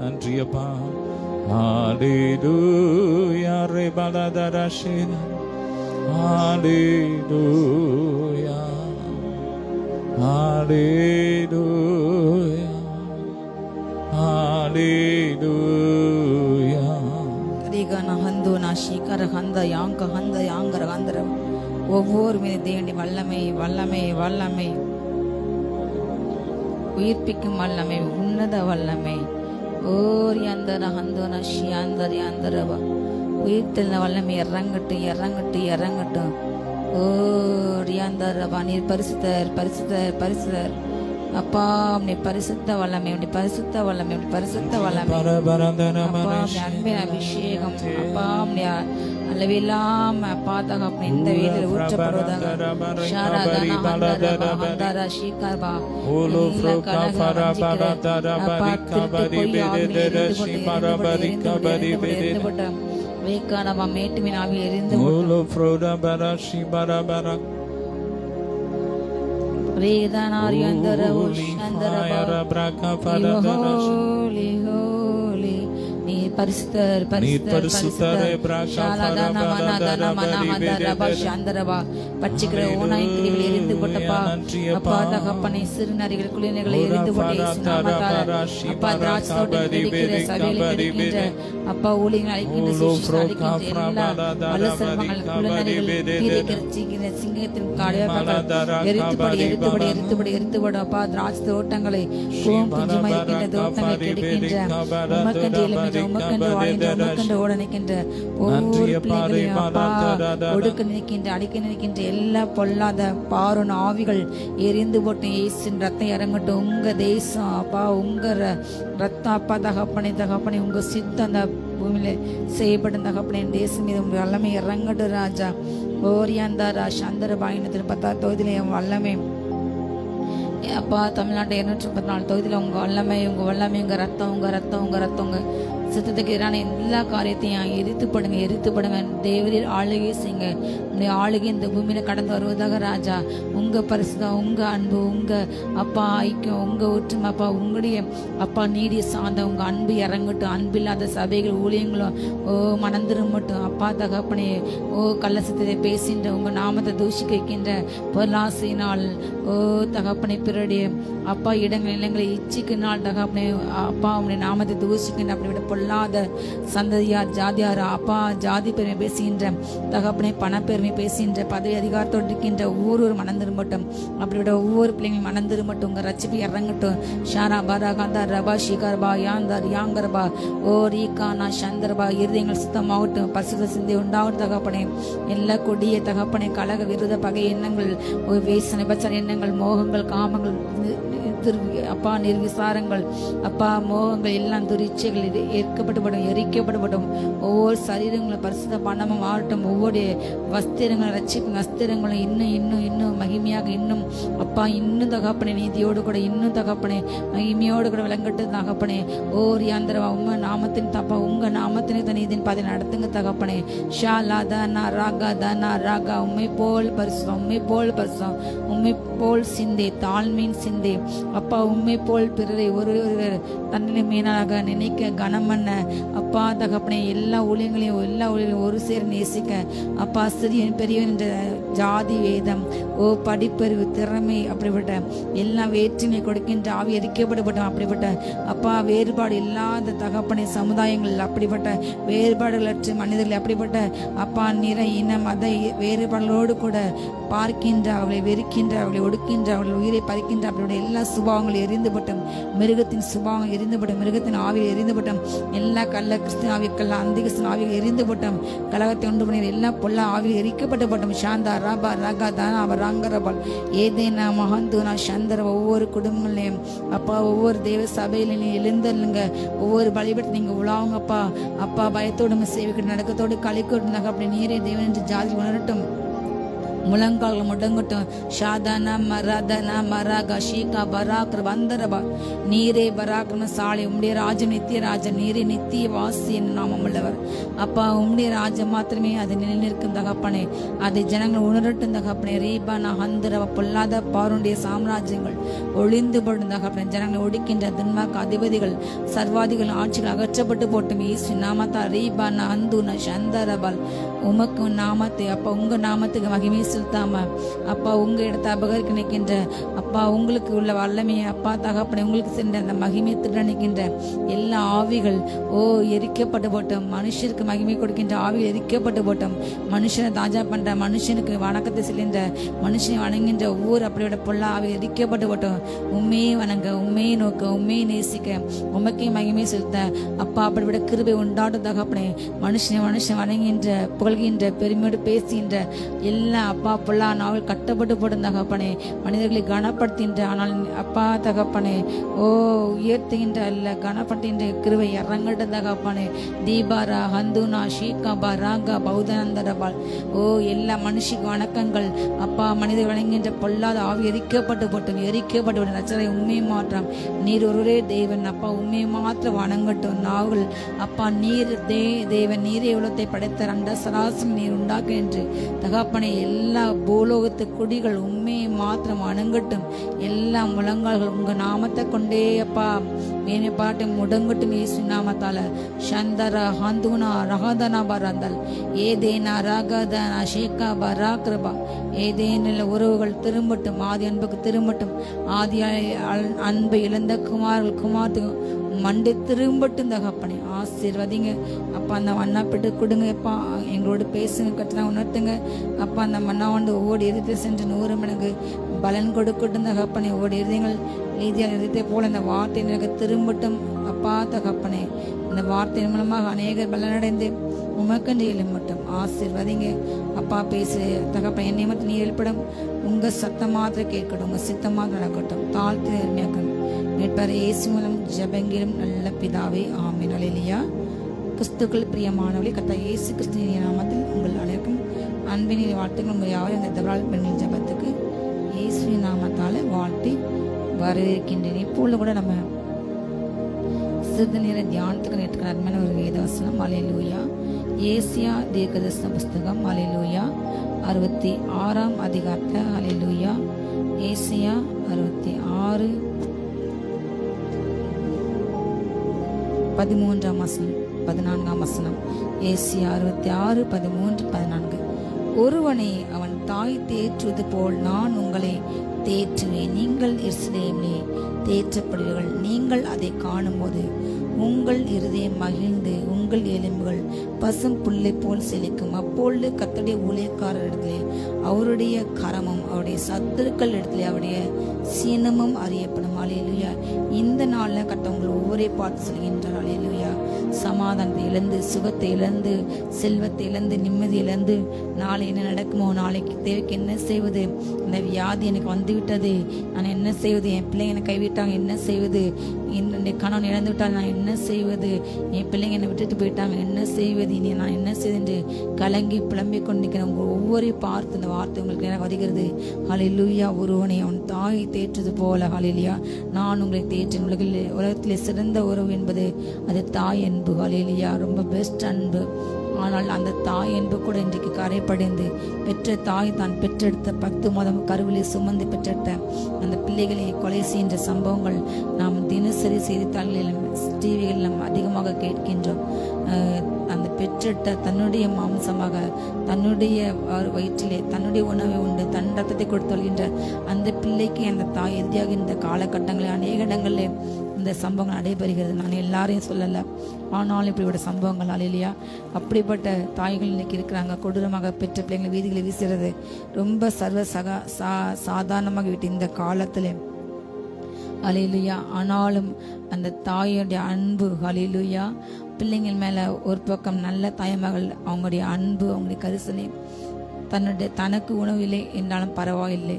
நன்றியப்பா. Hallelujah, ரெபலதரஷின. Hallelujah, Hallelujah, Hallelujah. ஒவ்வொரு மீது தேவனுடைய வல்லமை வல்லமை வல்லமை, உயிர்ப்பிக்கும் வல்லமை, உன்னத வல்லமை. ஓரியந்தர ஹந்தோன ஷியாந்தரி அந்தரவா. உயிர்த்தெழுந்த வல்லமை இறங்கட்டும் இறங்கட்டும் இறங்கட்டும். ஓரியாந்தரவா. நீர் பரிசுத்தர் பரிசுத்தர் பரிசுத்தர். அப்பா உம்முடைய பரிசுத்த வல்லமை, உம்முடைய பரிசுத்த வல்லமை, உம்முடைய பரிசுத்த வல்லமை. அப்பா உம்முடைய அன்பின் அபிஷேகம், அப்பா உம்முடைய அளவில்லாம அப்பா தகப்பனே இந்த வேளையில் ஊற்றப்படுவதாக. ஷாராதனா ஹந்தரபா ஹந்தரா ஷீகர்பா. எல்லா கனகா வஞ்சிக்கிற அப்பா திருட்டு பொய் ஆவியை எரிந்து போட்ட வேக்கானவா மேட்டுமின் ஆவியை எரிந்து போட்ட வேதனாரி அந்தரவோ சந்தரபா. ஹோலி ஹோலி. நீ பரிசுத்தர் பரிசுத்தர் பரிசுத்தர். ஷாலதன மனதன மனஹதரபா சந்தரபா. பட்சிக்கிற ஓனாய் கிரிகளை எரிந்து போட்டப்பா. அப்பா தகப்பனை சிறுநரிகள் குளிர்களை எரிந்து போட்ட இயேசுநாமத்தால் அப்பா திராட்சை தோட்டம் கிடைக்கிற சபையில் கிடைக்கின்ற அப்பா ஊழியர்கள் அழைக்கின்ற சுவிசேஷம் அழைக்கின்ற எல்லா வல்லசர்மங்கள் குளிர்நரிகள் தீர்க்கிற சிங்கத்தின் காடையாக எரித்துப்படி எரித்துப்படி எரித்துப்படி எரித்துப்படும் அப்பா. திராட்சை தோட்டங்களை பூவும் பிஞ்சுமா இருக்கின்ற தோட்டங்களை கிடைக்கின்ற உமக்கென்று எழுமின்ற உமக்கென்று வாழ்கின்ற உமக்கென்று ஓட நிற்கின்ற ஒவ்வொரு பிள்ளைகளையும் அப்பா ஒடுக்க நிற்கின்ற அடிக்க நிற்கின்ற எல்லா பொல்லாத பாரோன் ஆவிகள் எரிந்து போட்டு இயேசுவின் ரத்தம் இறங்கட்டும். உங்க தேசம் அப்பா உங்க ரத்தம் அப்பா தகப்பனை தகப்பனை உங்க சித்தம் அந்த பூமியில செய்யப்படும் தகப்பனை தேசம் மீது உங்க வல்லமை இறங்கட்டும் ராஜா. ஓரியாந்தாரா சந்தர பாயினத்தில் 10 தொகுதியில என் வல்லமை அப்பா. தமிழ்நாட்டை 234 தொகுதியில் உங்க வல்லமை உங்க வல்லமை உங்க ரத்தம் உங்க ரத்தம் உங்க ரத்தம் உங்க சித்தத்துக்கு எதிரான எல்லா காரியத்தையும் எரித்துப்படுங்க எரித்துப்படுங்க. தேவரீர் ஆளுகை செய்யுங்க. உங்களுடைய ஆளுகை இந்த பூமியில கடந்து வருவதாக ராஜா. உங்க பரிசுத்தம் உங்க அன்பு உங்க அப்பா ஐக்கியம் உங்க ஒற்றுமை அப்பா உங்களுடைய அப்பா நீடிய சார்ந்த உங்க அன்பு இறங்கட்டும். அன்பில்லாத சபைகள் ஊழியங்களும் மனந்திரும்பட்டும் அப்பா தகப்பனே. கள்ளசத்தை பேசின்ற உங்க நாமத்தை தூஷிக்க வைக்கின்ற பொருளாசையினால் தகப்பனை பிறடைய அப்பா இடங்கள் நிலங்களை இச்சிக்கினால் தகப்பனே அப்பா உங்களுடைய நாமத்தை தூஷிக்கின்ற அப்படி விட பொல்லாத சந்ததியார் ஜாதியார் அப்பா ஜாதி பெருமை பேசுகின்ற தகப்பனை பணப்பெருமை பேசுகின்ற பதவி அதிகாரத்தோடு இருக்கின்ற ஒவ்வொரு மனம் திரும்பட்டும். அப்படிப்பட்ட ஒவ்வொரு பிள்ளைங்களும் மனம் திரும்பட்டும். உங்க ரட்சிப்பு இறங்கட்டும். ஷாரா பராகாந்தா ரபா ஷிகர்பா யாந்தார் யாங்கர்பா ஓ ரீகானா சந்தர்பா இருதயங்கள் சுத்தமாகட்டும். பரிசுத்த சிந்தை உண்டாகட்டும் தகப்பனே. எல்லா கொடிய தகப்பனை கலக விரோத பகை எண்ணங்கள் வேசனை பச்சனை எண்ணங்கள் மோகங்கள் காமங்கள் அப்பா நிர்விசாரங்கள் அப்பா மோகங்கள் எல்லாம் துரிச்சைகள் எரிக்கப்பட்டுப்படும் எரிக்கப்பட்டுப்படும். ஒவ்வொரு சரீரங்களும் பரிசுத்த பணமும் ஆகட்டும். ஒவ்வொரு வஸ்திரங்களும் ரட்சிக்கும் வஸ்திரங்களும் இன்னும் இன்னும் இன்னும் மகிமையாக இன்னும் அப்பா இன்னும் தகப்பனே நீதியோடு கூட இன்னும் தகப்பனே மகிமையோடு கூட விளங்கட்டு தகப்பனே. ஓர் யாந்திரவா உங்க நாமத்தின் தப்பா உங்க நாமத்தின் நீதியின் பாதை நடத்துங்க தகப்பனே. ஷா லா தானா ராகா தானா ராகா உண்மை போல் பரிசும் உண்மை போல் பரிசும் உண்மை போல் சிந்தே தாழ்மையின் சிந்தே அப்பா உண்மை போல் பிறரை ஒருவர் தன்னிலை மீனாக நினைக்க கனம் பண்ண அப்பா தகப்பனே. எல்லா ஊழியங்களையும் ஒரு சேர நேசிக்க அப்பா சிறியன் பெரியவன் என்ற ஜாதி வேதம் ஓ படிப்பறிவு திறமை அப்படிப்பட்ட எல்லாம் வேற்றுமை கொடுக்கின்ற ஆவி எரிக்கப்படப்பட்டோம். அப்படிப்பட்ட அப்பா வேறுபாடு இல்லாத தகப்பனை சமுதாயங்கள் அப்படிப்பட்ட வேறுபாடுகளற்ற மனிதர்கள் அப்படிப்பட்ட அப்பா நிற இன மத வேறுபாடுகளோடு கூட பார்க்கின்ற அவளை வெறுக்கின்ற அவளை ஒடுக்கின்ற அவள் உயிரை பறிக்கின்ற அப்படிப்பட்ட எல்லா சுபாவங்கள் எரிந்துபட்டும். மிருகத்தின் சுபாவம் எரிந்துபட்டும். மிருகத்தின் ஆவியில் எரிந்துபட்டும். எல்லா கள்ள கிறிஸ்து ஆவியக்கெல்லாம் அந்த கிறிஸ்து ஆவியில் எரிந்துபட்டும். கலகத்தை உண்டு பண்ணிய எல்லா பொல்ல ஆவியில் எரிக்கப்பட்டப்பட்டும். சாந்தா ராபா ராகா தானா அவர் ராங்கரபால் ஏதேனா மகந்தூனா சந்தர ஒவ்வொரு குடும்பங்களையும் அப்பா ஒவ்வொரு தேவ சபையில நீ எழுந்தல்லுங்க. ஒவ்வொரு பலிபட்டு நீங்க உலாவுங்கப்பா. அப்பா பயத்தோடு சேவைக்கு நடக்கத்தோடு கலிக்கோட்டு அப்படி நீரே தேவன் என்று ஜாதி உணரட்டும். முழங்கால்கள் முடங்கட்டும். ஷாதானா மராதனா மராகா ஷீகா பராக்ர வந்தரபா நீரே பராக்கிரம சாலை உம்முடைய ராஜம் நித்திய ராஜன் நீரே நித்திய வாசி என்று நாமம் உள்ளவர் அப்பா. உம்முடைய ராஜம் மாத்திரமே அது நிலைநிற்கும் தகப்பனே. அதை ஜனங்கள் உணரட்டும் தகப்பனே. ரீபானா ஹந்தரவ பொல்லாத பாருடைய சாம்ராஜ்யங்கள் ஒளிந்து போடும் தகப்பனே. ஜனங்களை ஒடுக்கின்ற துன்மார்க்க அதிபதிகள் சர்வாதிகள் ஆட்சிகள் அகற்றப்பட்டு போட்டும். ஈஸ்வரி நாமத்தா ரீபானா ஹந்துன சந்தரபால் உமக்கு நாமத்தை அப்பா உங்க நாமத்துக்கு மகிமை செலுத்தாம அப்பா உங்க இடத்தை அபகரிக்க நிற்கின்ற அப்பா உங்களுக்கு உள்ள வல்லமையை அப்பா தகப்பனை உங்களுக்கு சென்ற அந்த மகிமை திருட நிற்கின்ற எல்லா ஆவிகள் ஓ எரிக்கப்பட்டு போட்டோம். மனுஷருக்கு மகிமை கொடுக்கின்ற ஆவிகள் எரிக்கப்பட்டு போட்டோம். மனுஷனை தாஜா பண்ற மனுஷனுக்கு வணக்கத்தை செல்கின்ற மனுஷனை வணங்குகின்ற ஒவ்வொரு அப்படியோட பொல்ல ஆவிகள் எரிக்கப்பட்டு போட்டோம். உண்மையை வணங்க உண்மையை நோக்க உண்மையை நேசிக்க உமக்கே மகிமை செலுத்த அப்பா அப்படிப்பட்ட கிருபை உண்டாடும் தகப்பனே. மனுஷன் வணங்குகின்ற புகழ்கின்ற பெருமையோடு பேசுகின்ற எல்லா அப்பா பொல்லா நாவல் கட்டப்பட்டு போடும் தகப்பனே. மனிதர்களை கனப்படுத்துகின்ற ஆனால் அப்பா தகப்பனே ஓ உயர்த்துகின்ற அல்ல கனப்படுத்துகின்ற கிருபை இறங்கட்ட தகப்பனே. தீபாரா ஹந்துனா ஷீகாபா ராகா பௌதனந்தரபால் ஓ எல்லா மனுஷிக்கு வணக்கங்கள் அப்பா. மனிதர் வழங்குகின்ற பொல்லாத ஆவி எரிக்கப்பட்டு போட்டும் எரிக்கப்பட்டு நச்சரை உண்மை மாற்றம். நீர் ஒருவரே தேவன் அப்பா உண்மை மாத்திரம் வணங்கட்டும். நாவல் அப்பா நீர் தேவன் நீரே உலகத்தை படைத்த ரெண்ட சராசம் நீர் உண்டாக்க என்று தகப்பனை எல்லா பூலோகத்து குடிகள் உண்மையை மாத்திரம் அணுங்கட்டும். எல்லா முழங்கால்கள் உங்க நாமத்தை கொண்டே அப்பா மேன்மை பாட்டு முடங்கட்டும். இயேசு நாமத்தால சந்தர ஹந்துனா ரகதனா பரந்தல் ஏதேனா ராகதனா ஷேகா பராக்ரபா ஏதேனில் உறவுகள் திரும்பட்டும். ஆதி அன்புக்கு திரும்பட்டும். ஆதி அன்பை இழந்த குமார்த்துக்கு மண்டை திரும்பட்டும் தகப்பனே. ஆசீர்வதிங்க அப்பா. அந்த மண்ணாப்பிட்டு கொடுங்க அப்பா. எங்களோட பேசுங்க கட்டணம் உணர்த்துங்க அப்பா. அந்த மண்ணா வந்து ஒவ்வொரு எதிர்த்து சென்று 100 மடங்கு பலன் கொடுக்கட்டும் தகப்பனே. ஒவ்வொரு எதிர்கள் நீதியான எதிர்த்தை போல இந்த வார்த்தை எனக்கு திரும்பட்டும் அப்பா தகப்பனே. இந்த வார்த்தையின் மூலமாக அநேகர் பலனடைந்து உமக்கன்று எழும்பட்டும். ஆசீர்வதிங்க அப்பா. பேசு தகப்பன் என்னை மட்டும் நீ எழுப்படும். உங்க சத்தம் மாத்திரம் கேட்கட்டும். உங்க சித்தம் மாத்திரம் நடக்கட்டும். தாழ்த்து நேர்மையாக்கணும். மீட்பர் இயேசு மூலம் ஜெபங்கிலும் நல்ல பிதாவே ஆமென். அல்லேலூயா. கிறிஸ்துக்கள் பிரியமானவர்களே, கர்த்தர் இயேசு கிறிஸ்துவின் நாமத்தில் உங்கள் அனைவருக்கும் அன்பினின் வாழ்த்துக்கள். உங்கள் யாரும் இந்த தவறால் பெண்ணின் ஜெபத்துக்கு இயேசுவின் நாமத்தால் வாழ்த்தி வரவேற்கின்றேன். இப்பொழுது கூட நம்ம சிறிது நேர தியானத்துக்கு நேற்று அருமையான ஒரு வேதவசனம். அல்லேலூயா. ஏசியா தீர்க்கதரிசன புஸ்தகம் அல்லேலூயா 66ஆம் அதிகாரத்தில் அல்லேலூயா ஏசியா 66 13ஆம் வசனம் 14ஆம் வசனம். ஏசியா 66 13 14. ஒருவனை அவன் தாய் தேற்றுவது போல் நான் உங்களை தேற்றுவேன். நீங்கள் எருசலேமிலே தேற்றப்படுவீர்கள். நீங்கள் அதை காணும்போது உங்கள் இருதயம் மகிழ்ந்து உங்கள் எலும்புகள் பசும் புல்லை போல் செழிக்கும். அப்பொழுது கர்த்தருடைய ஊழியக்காரர் இடத்திலே அவருடைய கரமும் அவருடைய சத்துருக்கள் இடத்திலே அவருடைய சீனமும் அறியப்படும். அல்லேலூயா. இந்த நாளில் கர்த்தர் ஒவ்வொரு பார்த்து சொல்கின்றார். அல்லேலூயா. சமாதானத்தை இழந்து, சுகத்தை இழந்து, செல்வத்தை இழந்து, நிம்மதி இழந்து, நாளை என்ன நடக்குமோ, நாளைக்கு தேவைக்கு என்ன செய்வது, இந்த வியாதி எனக்கு வந்துவிட்டது, நான் என்ன செய்வது, என் பிள்ளைங்க என்னை கைவிட்டாங்க, என்ன செய்வது, என்னுடைய கணவன் இழந்து விட்டால் நான் என்ன செய்வது, என் பிள்ளைங்க என்னை விட்டுட்டு போயிட்டாங்க, என்ன செய்வது, இனி நான் என்ன செய்வது என்று கலங்கி புலம்பிக் கொண்டிருக்கிறேன். உங்கள் ஒவ்வொரு பார்த்து இந்த வார்த்தை உங்களுக்கு நேரம் வருகிறது. ஹல்லேலூயா. ஒருவனை அவன் தாயை தேற்றுவது போல, ஹல்லேலூயா, நான் உங்களை தேற்றேன். உலகத்திலே சிறந்த உறவு என்பது அது தாய் அன்பு. ஹல்லேலூயா. ரொம்ப பெஸ்ட் அன்பு. ஆனால் அந்த தாய் அன்பு கூட இன்றைக்கு கரைப்படைந்து பெற்ற தாய் தான் பெற்றெடுத்த 10 மாதம் கருவிலை சுமந்து பெற்றெடுத்த அந்த பிள்ளைகளை கொலை செய்கின்ற சம்பவங்கள் நாம் தினசரி செய்தித்தாள்களிலும் டிவிகளிலும் அதிகமாக கேட்கின்றோம். அந்த பெற்றெடுத்த தன்னுடைய மாம்சமாக தன்னுடைய வயிற்றிலே தன்னுடைய உணவை உண்டு தன் ரத்தத்தை கொடுத்தொள்கின்ற அந்த பிள்ளைக்கு அந்த தாய் எதிராக இந்த காலகட்டங்களில் அநேக இடங்களில் இந்த சம்பவங்கள் நடைபெறுகிறது. நான் எல்லாரையும் சொல்லலை, ஆனாலும் இப்படிப்பட்ட சம்பவங்கள். அல்லேலூயா. அப்படிப்பட்ட தாய்கள் இன்னைக்கு இருக்கிறாங்க. கொடூரமாக பெற்ற பிள்ளைங்களை வீதிகளை வீசுறது ரொம்ப சாதாரணமாக விட்டு இந்த காலத்தில். அல்லேலூயா. ஆனாலும் அந்த தாயுடைய அன்பு, அல்லேலூயா, பிள்ளைங்கள் மேலே ஒரு பக்கம் நல்ல தாய்மகள் அவங்களுடைய அன்பு, அவங்களுடைய கரிசனை, தனக்கு உணவில்லை என்றாலும் பரவாயில்லை,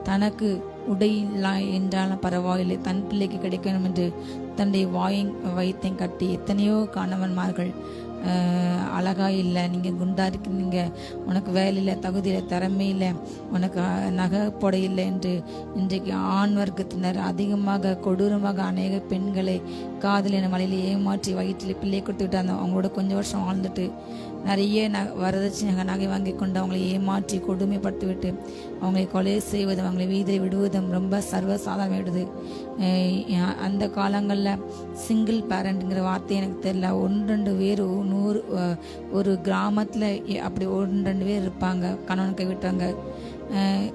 தனக்கு உடை இல்லை என்றாலும் பரவாயில்லை, தன் பிள்ளைக்கு கிடைக்கணும் என்று தன்னுடைய வயிற்றையும் கட்டி எத்தனையோ கணவன்மார்கள் அழகா இல்லை, நீங்கள் குண்டா இருக்கிறீங்க, உனக்கு வேலை இல்லை, தகுதி இல்லை, திறமை இல்லை, உனக்கு நகை போட இல்லை என்று இன்றைக்கு ஆண் வர்க்கத்தினர் அதிகமாக கொடூரமாக அநேக பெண்களை காதலின மலையில ஏமாற்றி வயிற்றில் பிள்ளை கொடுத்து விட்டு அந்த அவங்களோட கொஞ்சம் வருஷம் வாழ்ந்துட்டு நிறைய வரதட்சணை நகை வாங்கி கொண்டு அவங்களை ஏமாற்றி கொடுமைப்படுத்தி விட்டு அவங்களை கொலை செய்வதும் அவங்களை வீதியை விடுவதும் ரொம்ப சர்வசாதாரணமாயிடுது. அந்த காலங்களில் சிங்கிள் பேரண்ட்ங்கிற வார்த்தை எனக்கு தெரியல. 1-2 பேர் 100 ஒரு கிராமத்தில் அப்படி 1-2 பேர் இருப்பாங்க. கணவன் கைவிட்டவங்க,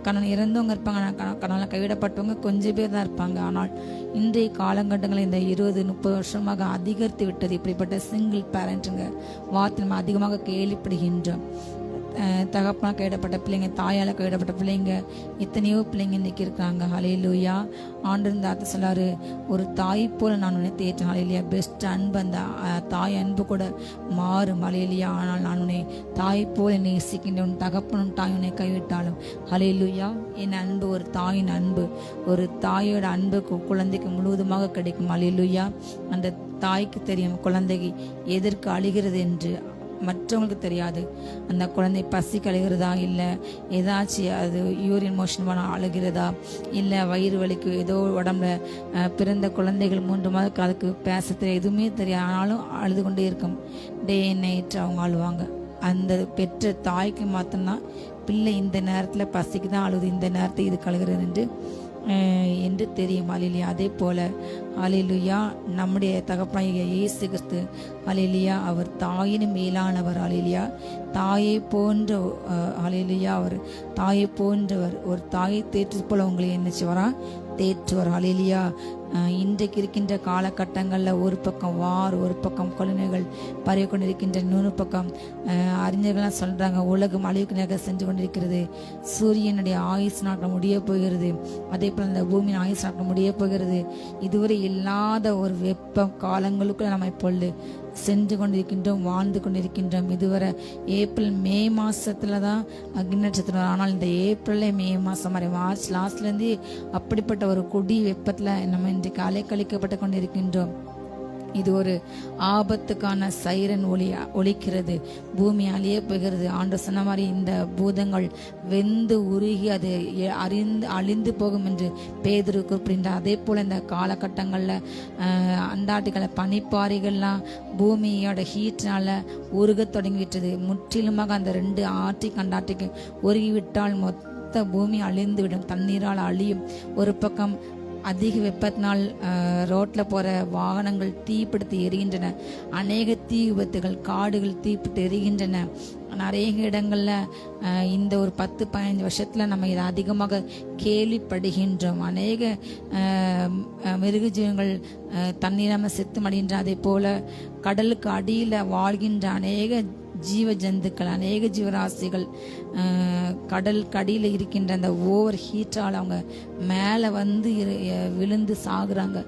கணவன் இறந்தவங்க இருப்பாங்க, கணவன் கைவிடப்பட்டவங்க கொஞ்சம் பேர் தான் இருப்பாங்க. ஆனால் இன்றைய காலகட்டங்களில் இந்த 20-30 வருஷமாக அதிகரித்து விட்டது இப்படிப்பட்ட சிங்கிள் பேரண்ட்டுங்க வார்த்தை நம்ம அதிகமாக கேள்விப்படுகின்றோம். தகப்பனாக கைவிடப்பட்ட பிள்ளைங்க, தாயால் கைவிடப்பட்ட பிள்ளைங்க, எத்தனையோ பிள்ளைங்க இன்னைக்கு இருக்காங்க. ஹல்லேலூயா. ஆண்டு இந்த அர்த்தம் சொல்லாரு, ஒரு தாய் போல நான் உன்னை தேற்றேன். ஹல்லேலூயா. பெஸ்ட் அன்பு அந்த தாய் அன்பு கூட மாறும். ஹல்லேலூயா. ஆனால் நான் உன்னை தாய் போல நேசிக்கின்றேன். தகப்பனும் தாய் உன்னை கைவிட்டாலும். ஹல்லேலூயா. என் அன்பு ஒரு தாயின் அன்பு, ஒரு தாயோட அன்பு குழந்தைக்கு முழுவதுமாக கிடைக்கும். ஹல்லேலூயா. அந்த தாய்க்கு தெரியும் குழந்தைக்கு எதற்கு அழுகிறது என்று, மற்றவங்களுக்கு தெரியாது. அந்த குழந்தை பசிக்கு அழுகிறதா, இல்லை ஏதாச்சும் அது யூரின் மோஷன் பண்ண அழுகிறதா, இல்லை வயிறு வலிக்கு ஏதோ உடம்புல பிறந்த குழந்தைகள் 3 மாதத்துக்கு அதுக்கு பேச தெரியாது, எதுவுமே தெரியாது, ஆனாலும் அழுது கொண்டே இருக்கும். டே நைட் அவங்க அழுவாங்க. அந்த பெற்ற தாய்க்கு மாத்திரம்தான் பிள்ளை இந்த நேரத்தில் பசிக்கு தான் அழுது, இந்த நேரத்தை இது கழுகிறது என்று தெரியும். அல்லேலூயா. அதே போல அல்லேலூயா நம்முடைய தகப்பனாகிய இயேசு கிறிஸ்து, அல்லேலூயா, அவர் தாயினும் மேலானவர். அல்லேலூயா. தாயை போன்ற அல்லேலூயா, அவர் தாயை போன்றவர். ஒரு தாயை தேற்று போல உங்களை என்ன செய்வாரா? தேற்றுவார். அல்லேலூயா. இன்றைக்கு இருக்கின்ற காலகட்டங்களில் ஒரு பக்கம் ஒரு பக்கம் கொள்ளைகள் பரவி கொண்டிருக்கின்ற, இன்னொரு பக்கம் அறிஞர்கள்லாம் சொல்கிறாங்க உலகம் அழிவுக்கு நேராக சென்று கொண்டிருக்கிறது, சூரியனுடைய ஆயுசு நாட்கள் முடிய போகிறது, அதே போல் இந்த பூமியின் ஆயுசு நாட்கள் முடிய போகிறது. இதுவரை இல்லாத ஒரு வெப்ப காலங்களுக்குள்ள நம்ம இப்பொழுது சென்று கொண்டிருக்கின்றோம், வாழ்ந்து கொண்டிருக்கின்றோம். இதுவரை ஏப்ரல் மே மாதத்தில் தான் அக்னி நட்சத்திரம், ஆனால் இந்த ஏப்ரல்ல மே மாதம் மாதிரி மார்ச் லாஸ்ட்லேருந்து அப்படிப்பட்ட ஒரு கொடி வெப்பத்தில் நம்ம இன்றைக்கு அலைக்கழிக்கப்பட்டு கொண்டிருக்கின்றோம். இது ஒரு ஆபத்துக்கான சைரன் ஒலிக்கிறது. பூமி அழிய போகிறது. ஆண்டு சொன்ன மாதிரி இந்த பூதங்கள் வெந்து உருகி அது அழிந்து போகும் என்று பேதுரு குறிப்பிடுகின்றார். அதே போல் இந்த காலகட்டங்களில் அண்டார்டிகால பனிப்பாறைகள்லாம் பூமியோட ஹீட்னால உருக தொடங்கிவிட்டது. முற்றிலுமாக அந்த 2 ஆர்டிக் அண்டார்டிக் உருகிவிட்டால் மொத்த பூமி அழிந்துவிடும், தண்ணீரால் அழியும். ஒரு பக்கம் அதிக வெப்பத்தினால் ரோட்டில் போகிற வாகனங்கள் தீப்பிடித்து எரிகின்றன. அநேக தீ விபத்துகள், காடுகள் தீப்பிட்டு எரிகின்றன. நிறைய இடங்களில் இந்த ஒரு 10-15 வருஷத்தில் நம்ம இதை அதிகமாக கேள்விப்படுகின்றோம். அநேக மிருக ஜீவங்கள் தண்ணீராமல் செத்து மடிகின்ற, அதே போல் கடலுக்கு அடியில் வாழ்கின்ற அநேக ஜீவ ஜந்துக்கள், அநேக ஜீவராசிகள் கடலுக்கு அடியில் இருக்கின்ற அந்த ஓவர் ஹீட்டால் அவங்க மேலே வந்து விழுந்து சாகுறாங்க.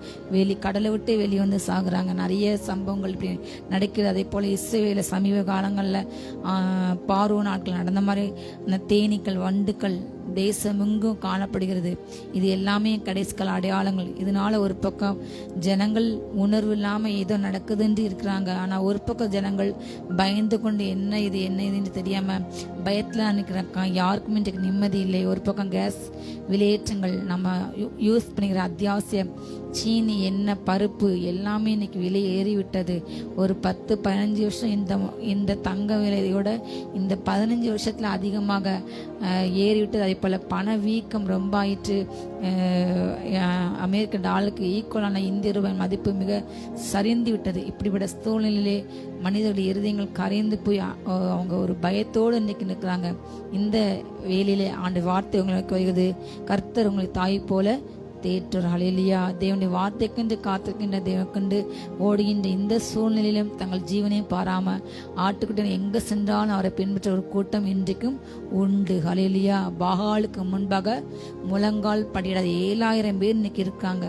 கடலை விட்டு வெளியே வந்து சாகுறாங்க. நிறைய சம்பவங்கள் இப்படி நடக்கிறது. அதே போல் இஸ்ரவேல சமீப காலங்களில் பார்வோன் நாட்கள் நடந்த மாதிரி அந்த தேனீக்கள், வண்டுக்கள் தேசமெங்கும் காணப்படுகிறது. இது எல்லாமே கடைசிக்கால அடையாளங்கள். இதனால ஒரு பக்கம் ஜனங்கள் உணர்வு இல்லாமல் ஏதோ நடக்குதுன்னு இருக்கிறாங்க. ஆனால் ஒரு பக்கம் ஜனங்கள் பயந்து கொண்டு என்ன இதுன்னு தெரியாமல் பயத்தில் நினைக்கிறாங்க. யாருக்கும் இன்றைக்கு நிம்மதி இல்லை. ஒரு பக்கம் கேஸ் விலையேற்றங்கள், நம்ம யூஸ் பண்ணிக்கிற அத்தியாவசிய சீனி, எண்ணெய், பருப்பு எல்லாமே இன்னைக்கு விலை ஏறிவிட்டது. ஒரு 10-15 வருஷம் இந்த தங்க விலையோட இந்த 15 வருஷத்தில் அதிகமாக ஏறிவிட்டது. அதே போல் பண வீக்கம் ரொம்ப ஆயிற்று. அமெரிக்க டாலருக்கு ஈக்குவலான இந்திய ரூபாய் மதிப்பு மிக சரிந்து விட்டது. இப்படிப்பட்ட சூழ்நிலையிலே மனிதர்களுடைய இருதயங்கள் கரைந்து போய் அவங்க ஒரு பயத்தோடு இன்னைக்கு நிற்கிறாங்க. இந்த வேலையிலே ஆண்டு வார்த்தை உங்களுக்கு வருகிறது, கர்த்தர் உங்களை தாய் போல தேற்றர். ஹல்லேலூயா. தேவனுடைய வார்த்தைக்கென்று காத்திருக்கின்ற, தேவனுக்கென்று ஓடுகின்ற இந்த சூழ்நிலையிலும் தங்கள் ஜீவனையும் பாராம ஆட்டுக்குட்டி எங்கே சென்றாலும் அவரை பின்பற்ற ஒரு கூட்டம் இன்றைக்கும் உண்டு. ஹல்லேலூயா. பாகாலுக்கு முன்பாக முழங்கால் படியிடாத 7000 பேர் இன்னைக்கு இருக்காங்க.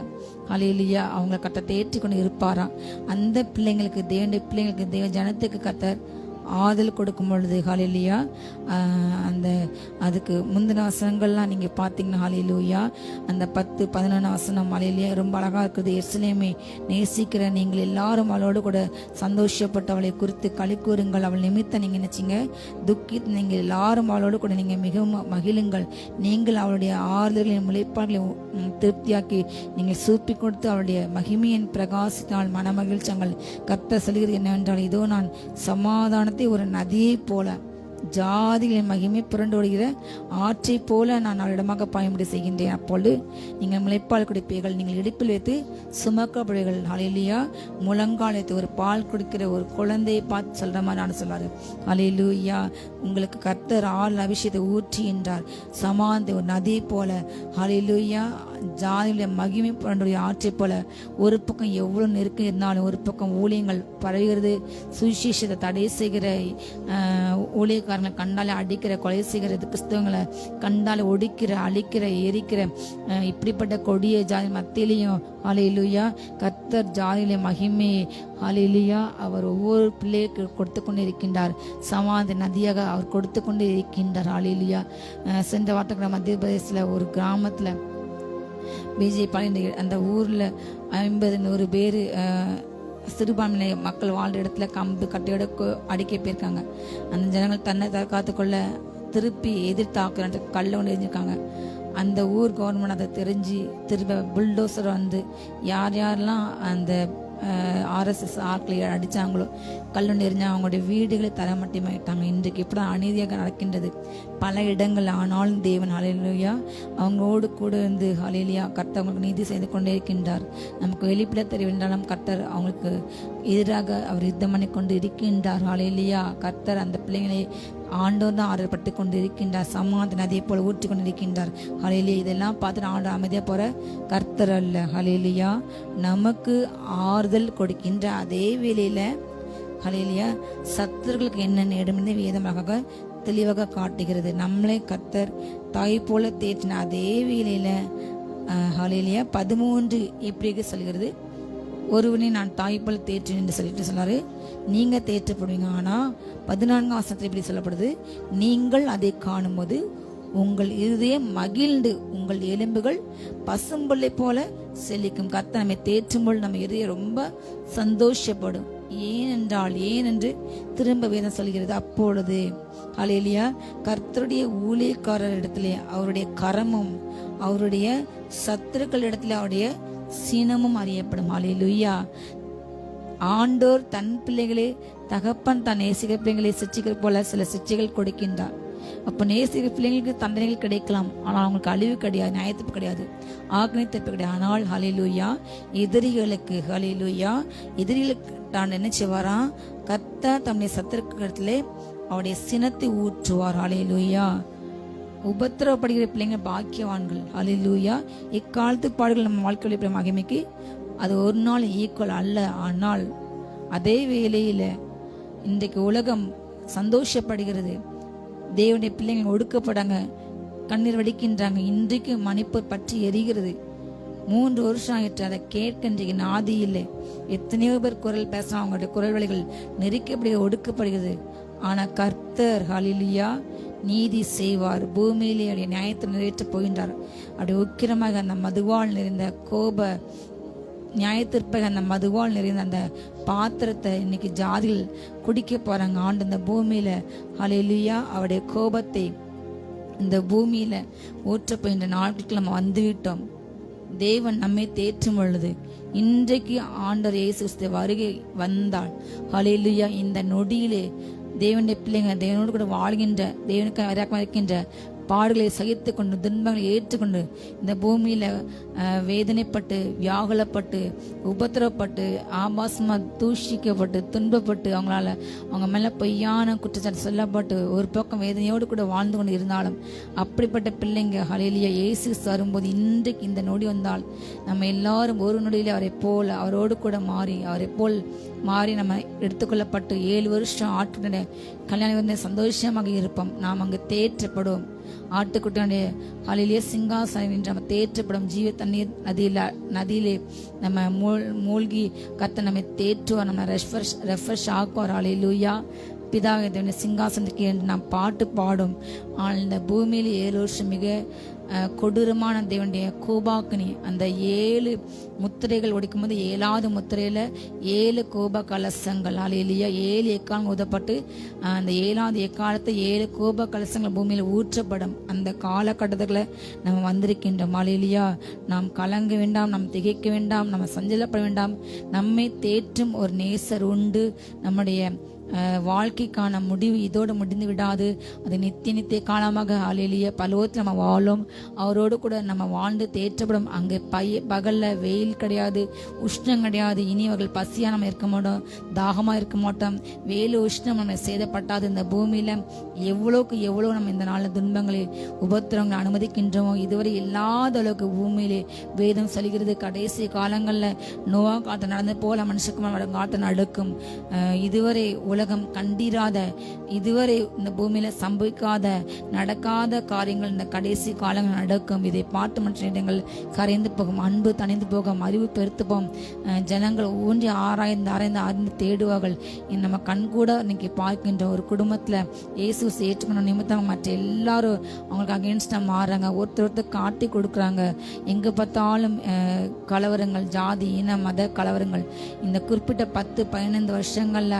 ஹல்லேலூயா. அவங்களை கர்த்தர் தேற்றி கொண்டு இருப்பாராம். அந்த பிள்ளைங்களுக்கு, தேவனுடைய பிள்ளைங்களுக்கு, தேவ ஜனத்துக்கு கர்த்தர் ஆதல் கொடுக்கும் பொழுது ஹல்லேலூயா, அந்த அதுக்கு முந்தின வசனங்கள்லாம் நீங்கள் பார்த்தீங்கன்னா ஹல்லேலூயா, அந்த 10-11 வசனம் ஹல்லேலூயா ரொம்ப அழகாக இருக்குது. எருசலேமை நேசிக்கிற நீங்கள் எல்லாரும் அவளோடு கூட சந்தோஷப்பட்டு அவளை குறித்து களி கூறுங்கள். அவள் நிமித்தம் நீங்கள் நினைச்சிங்க துக்கித்து நீங்கள் எல்லாரும் அவளோடு கூட நீங்கள் மிகவும் மகிழுங்கள். நீங்கள் அவளுடைய ஆறுதல்களின் முளைப்பாடுகளை திருப்தியாக்கி நீங்கள் சூப்பி கொடுத்து அவளுடைய மகிமையின் பிரகாசித்தால் மனமகிழ்ச்சங்கள். கர்த்தர் சொல்கிறது என்னவென்றால், இதோ நான் சமாதானத்தை ஒரு நதியை போல ஜாதிகளின் மகிமை புரண்டு ஓடுகிற ஆற்றை போல நான் அவளிடமாக பயன்படி செய்கின்றேன். அப்பொழுது நீங்கள் முளைப்பால் குடிப்பீர்கள், நீங்கள் இடுப்பில் வைத்து சுமக்கப்படுவீர்கள். ஹல்லேலூயா. முழங்கால் வைத்து ஒரு பால் குடிக்கிற ஒரு குழந்தையை பார்த்து சொல்ற மாதிரி நான் சொல்லாரு. ஹல்லேலூயா. உங்களுக்கு கர்த்தர் அபிஷேகத்தை ஊற்றி என்றார். சமாந்த ஒரு நதி போல. ஹல்லேலூயா. ஜாதியுடைய மகிமை புரண்டுடைய ஆற்றை போல. ஒரு பக்கம் எவ்வளவு நெருக்கம் இருந்தாலும் ஒரு பக்கம் ஊழியங்கள் பரவுகிறது. சுவிசேஷத்தை தடை செய்கிற ஊழியக்காரங்களை கண்டாலே அடிக்கிற, கொலை செய்கிற, கிறிஸ்தவங்களை கண்டாலே ஒடிக்கிற, அழிக்கிற, எரிக்கிற இப்படிப்பட்ட கொடிய ஜாதி மத்தியிலையும் ஹல்லேலூயா கர்த்தர் ஜாதியிலே மகிமையை ஹல்லேலூயா அவர் ஒவ்வொரு பிள்ளைக்கு கொடுத்து கொண்டு இருக்கின்றார். சமாதி நதியாக அவர் கொடுத்து கொண்டு இருக்கின்றார். ஹல்லேலூயா. சென்ற வாரத்துக்கு மத்திய பிரதேசத்தில் ஒரு கிராமத்தில் பிஜேபி அந்த ஊரில் 50-100 பேர் சிறுபான்மை மக்கள் வாழ்ற இடத்துல கம்பு கட்டையோட அடிக்க போயிருக்காங்க. அந்த ஜனங்கள் தன்னை தற்காத்துக்கொள்ள திருப்பி எதிர்த்தாக்குற கல்ல ஒன்று எரிஞ்சிருக்காங்க. அந்த ஊர் கவர்மெண்ட் அதை தெரிஞ்சு திரும்ப புல்டோசர் வந்து யார் யாரெல்லாம் அந்த RSS ஆட்களை அடித்தாங்களோ, கல்லுண்டு எரிஞ்சா அவங்களுடைய வீடுகளை தரமட்டமாயிட்டாங்க. இன்றைக்கு இப்படி அநீதியாக நடக்கின்றது பல இடங்கள். ஆனாலும் தேவன் ஹல்லேலூயா அவங்களோடு கூட இருந்து ஹல்லேலூயா கர்த்தர் அவங்களுக்கு நீதி செய்து கொண்டே இருக்கின்றார். நமக்கு வெளிப்பட தெரியவென்றாலும் கர்த்தர் அவங்களுக்கு எதிராக அவர் யுத்தம் பண்ணி கொண்டு இருக்கின்றார். ஹல்லேலூயா. கர்த்தர் அந்த பிள்ளைகளை ஆண்டோர் தான் ஆறுபட்டு கொண்டு இருக்கின்றார். சமாதான நதியை போல ஊற்றி கொண்டு இருக்கின்றார். ஹல்லேலூயா. இதெல்லாம் பார்த்துட்டு ஆண்டவர் அமைதியாக போற கர்த்தர் அல்ல. ஹல்லேலூயா. நமக்கு ஆறுதல் கொடுக்கின்ற அதே வேளையில ஹல்லேலூயா சத்துருக்களுக்கு என்ன நேடும் என்று வேதமாக தெளிவாக காட்டுகிறது. நம்மளை கர்த்தர் தாய் போல தேற்றின அதே வேளையில ஹல்லேலூயா 13 இப்படி சொல்கிறது, ஒருவனை நான் தாய் போல தேற்றினேன் என்று சொல்லிட்டு சொன்னாரு. நீங்க தேற்றப்படுவீங்க. ஆனா 14ஆம் வசனத்தில் இப்படி சொல்லப்படுது, நீங்கள் அதை காணும் போது உங்கள் இருதயம் மகிழ்ந்து உங்கள் எலும்புகள் பசும்புல்லை போல செழிக்கும். கர்த்தர் நம்மை தேற்றும்போது நம்ம இருதயம் ரொம்ப சந்தோஷப்படும். ஏனென்று திரும்ப வேதம் சொல்கிறது. அப்பொழுது ஹல்லேலூயா கர்த்தருடைய ஊழியக்காரர் இடத்திலே அவருடைய கரமும் அவருடைய சத்துருக்கள் இடத்திலே அவருடைய சீனமும் அறியப்படும். ஹல்லேலூயா. ஆண்டோர் தன் பிள்ளைகளே தகப்பன் தான் நேசிக்கிற பிள்ளைகளை சிச்சிக்கிற போல சில சிச்சைகள் கொடுக்கின்றார். அப்போ நேசிக்கிற பிள்ளைங்களுக்கு தண்டனைகள் கிடைக்கலாம், ஆனால் அவங்களுக்கு அழிவு கிடையாது, நியாயத்தீர்ப்பு கிடையாது, ஆக்கினை தீர்ப்பு கிடையாது. ஆனால் ஹல்லேலூயா எதிரிகளுக்கு தான் என்ன செய்வாராம், கர்த்தர் தம்முடைய சத்துருக்களிடத்திலே அவருடைய சினத்தை ஊற்றுவார். ஹல்லேலூயா. உபத்திரவப்படுகிற பிள்ளைங்க பாக்கியவான்கள். ஹல்லேலூயா. இக்காலத்து பாடுகள் நம்ம வாழ்க்கையில் மகிமைக்கு அது ஒரு நாள் ஈக்குவல் அல்ல. ஆனால் அதே வேளையில இன்றைக்கு உலகம் சந்தோஷப்படுகிறது, தேவனுடைய பிள்ளைங்க ஒடுக்கப்படாங்க, கண்ணீர் வடிக்கின்றாங்க. இன்றைக்கு மணிப்பூர் பற்றி எரிகிறது. 3 வருஷம் ஆயிற்று, அதை கேட்க இன்றைக்கு நாதி இல்லை. எத்தனையோ பேர் குரல் பேச, அவங்களுடைய குரல் வழிகள் நெருக்கப்படுகிறது, ஒடுக்கப்படுகிறது. ஆனா கர்த்தர் ஹல்லேலூயா நீதி செய்வார். பூமியிலே அவருடைய நியாயத்தை நிறைவேற்ற போகின்றார். அப்படி உக்கிரமாக அந்த மதுவால் நிறைந்த கோப நியாயத்திற்பக அந்த மதுவால் நிறைந்த அந்த பாத்திரத்தை இன்னைக்கு ஜாதிகள் குடிக்க போறாங்க. ஆண்டு இந்த பூமியில ஹல்லேலூயா அவருடைய கோபத்தை இந்த பூமியில ஊற்ற போகின்ற நாட்களுக்கு நம்ம வந்துவிட்டோம். தேவன் நம்மை தேற்றும் பொழுது இன்றைக்கு ஆண்டவர் இயேசு கிறிஸ்து வருகை வந்தால் ஹல்லேலூயா இந்த நொடியிலே தேவனுடைய பிள்ளைங்க தேவனோடு கூட வாழ்கின்ற, தேவனுக்கு இறக்கம் இருக்கின்ற பாடுகளை சகித்து கொண்டு துன்பங்களை ஏற்றுக்கொண்டு இந்த பூமியில வேதனைப்பட்டு வியாகுலப்பட்டு உபத்திரப்பட்டு ஆபாசமா தூஷிக்கப்பட்டு துன்பப்பட்டு அவங்க மேல பொய்யான குற்றச்சாட்டு சொல்லப்பட்டு ஒரு பக்கம் வேதனையோடு கூட வாழ்ந்து கொண்டு இருந்தாலும் அப்படிப்பட்ட பிள்ளைங்க ஹல்லேலூயா இயேசு வரும்போது இன்றைக்கு இந்த நொடி வந்தால் நம்ம எல்லாரும் ஒரு நொடியில அவரோடு கூட மாறி நம்ம எடுத்துக்கொள்ளப்பட்டு 7 வருஷம் ஆட்டுடைய கல்யாணம் வந்து சந்தோஷமாக இருப்போம். நாம் அங்கு தேற்றப்படுவோம். ஆட்டுக்குட்டியுடைய ஹல்லேலூயா சிங்காசனம் என்று நம்ம தேற்றப்படும். ஜீவ தண்ணீர் நதியிலே நம்ம மூழ்கி கர்த்தர் நம்மை தேற்றுவார், நம்ம ரெஃப்ரெஷ் ஆக்குவார். ஹல்லேலூயா. பிதாவே தேவனுடைய சிங்காசனத்துக்கு என்று நாம் பாட்டு பாடும். ஆனால் இந்த பூமியில் 7 வருஷம் மிக கொடூரமான தேவனுடைய கோபாக்கினி அந்த 7 முத்திரைகள் ஒடிக்கும் போது 7வது முத்திரையில 7 கோப கலசங்கள் ஹல்லேலூயா 7 எக்காலம் ஊதப்பட்டு அந்த 7வது எக்காலத்தை 7 கோப கலசங்கள் பூமியில ஊற்றப்படும். அந்த காலகட்டத்துல நம்ம வந்திருக்கின்றோம். ஹல்லேலூயா. நாம் கலங்க வேண்டாம், நாம் திகைக்க வேண்டாம், நம்ம சஞ்சலப்பட வேண்டாம். நம்மை தேற்றும் ஒரு நேசர் உண்டு. நம்முடைய வாழ்க்கைக்கான முடிவு இதோடு முடிந்து விடாது. அது நித்திய காலமாக ஹல்லேலூயா பரலோகத்தில் நம்ம வாழும். அவரோடு கூட நம்ம வாழ்ந்து தேற்றப்படும். அங்கே பகல்ல வெயில் கிடையாது, உஷ்ணம் கிடையாது. இனி அவர்கள் பசியா நம்ம இருக்க மாட்டோம், தாகமா இருக்க மாட்டோம். வேலு உஷ்ணம் நம்ம சேதப்பட்டாது. இந்த பூமியில எவ்வளோக்கு எவ்வளோ நம்ம இந்த நாளில் துன்பங்களை உபத்திரங்களை அனுமதிக்கின்றோமோ இதுவரை இல்லாத அளவுக்கு பூமியிலே வேதம் சொல்கிறது. கடைசி காலங்களில் நோவா காலத்தை நடந்த போல மனுஷக்குமார் காலத்தை நடக்கும். இதுவரை உலகம் கண்டிராத, இதுவரை இந்த பூமியில சம்பவிக்காத நடக்காத காரியங்கள் இந்த கடைசி காலங்கள் நடக்கும். இதை பார்த்து மற்ற இடங்கள் கரைந்து போகும், அன்பு தணிந்து போகும், அறிவு பெருத்து போகும். ஜனங்கள் ஊன்றி ஆராய்ந்து தேடுவார்கள். நம்ம கண்கூட இன்னைக்கு பார்க்கின்ற ஒரு குடும்பத்துல இயேசு ஏற்றுக்கணும் நிமித்தம் மற்ற எல்லாரும் அவங்களுக்கு அகேன்ஸ்டா மாறுறாங்க, ஒருத்தர் காட்டி கொடுக்குறாங்க. எங்க பார்த்தாலும் கலவரங்கள், ஜாதி இன மத கலவரங்கள். இந்த குறிப்பிட்ட 10-15 வருஷங்கள்ல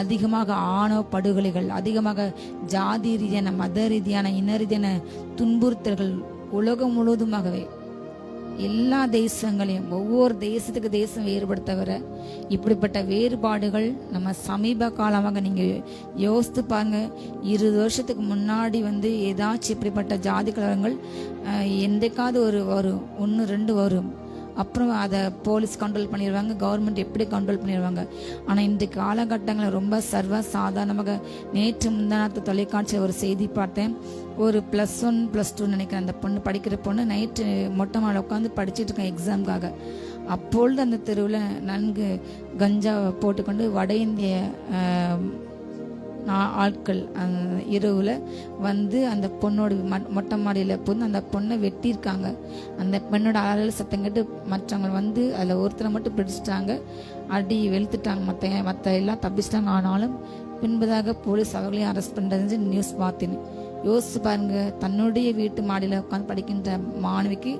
அதிகமாக ஆணவ படுகொலைகள், அதிகமாக ஜாதி ரீதியான மத ரீதியான இன ரீதியான துன்புறுத்தல்கள் உலகம் முழுவதுமாகவே எல்லா தேசங்களையும், ஒவ்வொரு தேசத்துக்கு தேசம் வேறுபட தவிர இப்படிப்பட்ட வேறுபாடுகள் நம்ம சமீப காலமாக நீங்க யோசித்து பாருங்க. 20 வருஷத்துக்கு முன்னாடி ஏதாச்சும் இப்படிப்பட்ட ஜாதி கலவரங்கள் எந்தக்காவது வரும், 1-2 வரும். அப்புறம் அதை போலீஸ் கண்ட்ரோல் பண்ணிடுவாங்க, கவர்மெண்ட் எப்படி கண்ட்ரோல் பண்ணிடுவாங்க. ஆனால் இன்றைக்கு காலகட்டங்களில் ரொம்ப சர்வ சாதாரணமாக நேற்று முந்தானத்து தொலைக்காட்சியில் ஒரு செய்தி பார்த்தேன். ஒரு +1 +2 நினைக்கிறேன் அந்த பொண்ணு, படிக்கிற பொண்ணு நைட்டு மொட்டை மாடில் உட்காந்து படிச்சுட்டு இருக்கேன் எக்ஸாமுக்காக. அப்பொழுது அந்த தெருவில் நன்கு கஞ்சா போட்டுக்கொண்டு வட இந்திய ஆட்கள் இரவுல அந்த பொண்ணோட மொட்டை மாடியில போது அந்த பொண்ணை வெட்டியிருக்காங்க. அந்த பெண்ணோட அலறல் சத்தம் கேட்டு மற்றவங்க அதுல ஒருத்தரை மட்டும் பிடிச்சிட்டாங்க, அடி வெளுத்துட்டாங்க, மற்ற எல்லாம் தப்பிச்சிட்டாங்க. ஆனாலும் பின்பதாக போலீஸ் அவர்களையும் அரெஸ்ட் பண்றது நியூஸ் பார்த்தேன். யோசிச்சு பாருங்க, தன்னுடைய வீட்டு மாடியில உட்காந்து படிக்கின்ற மாணவிக்கு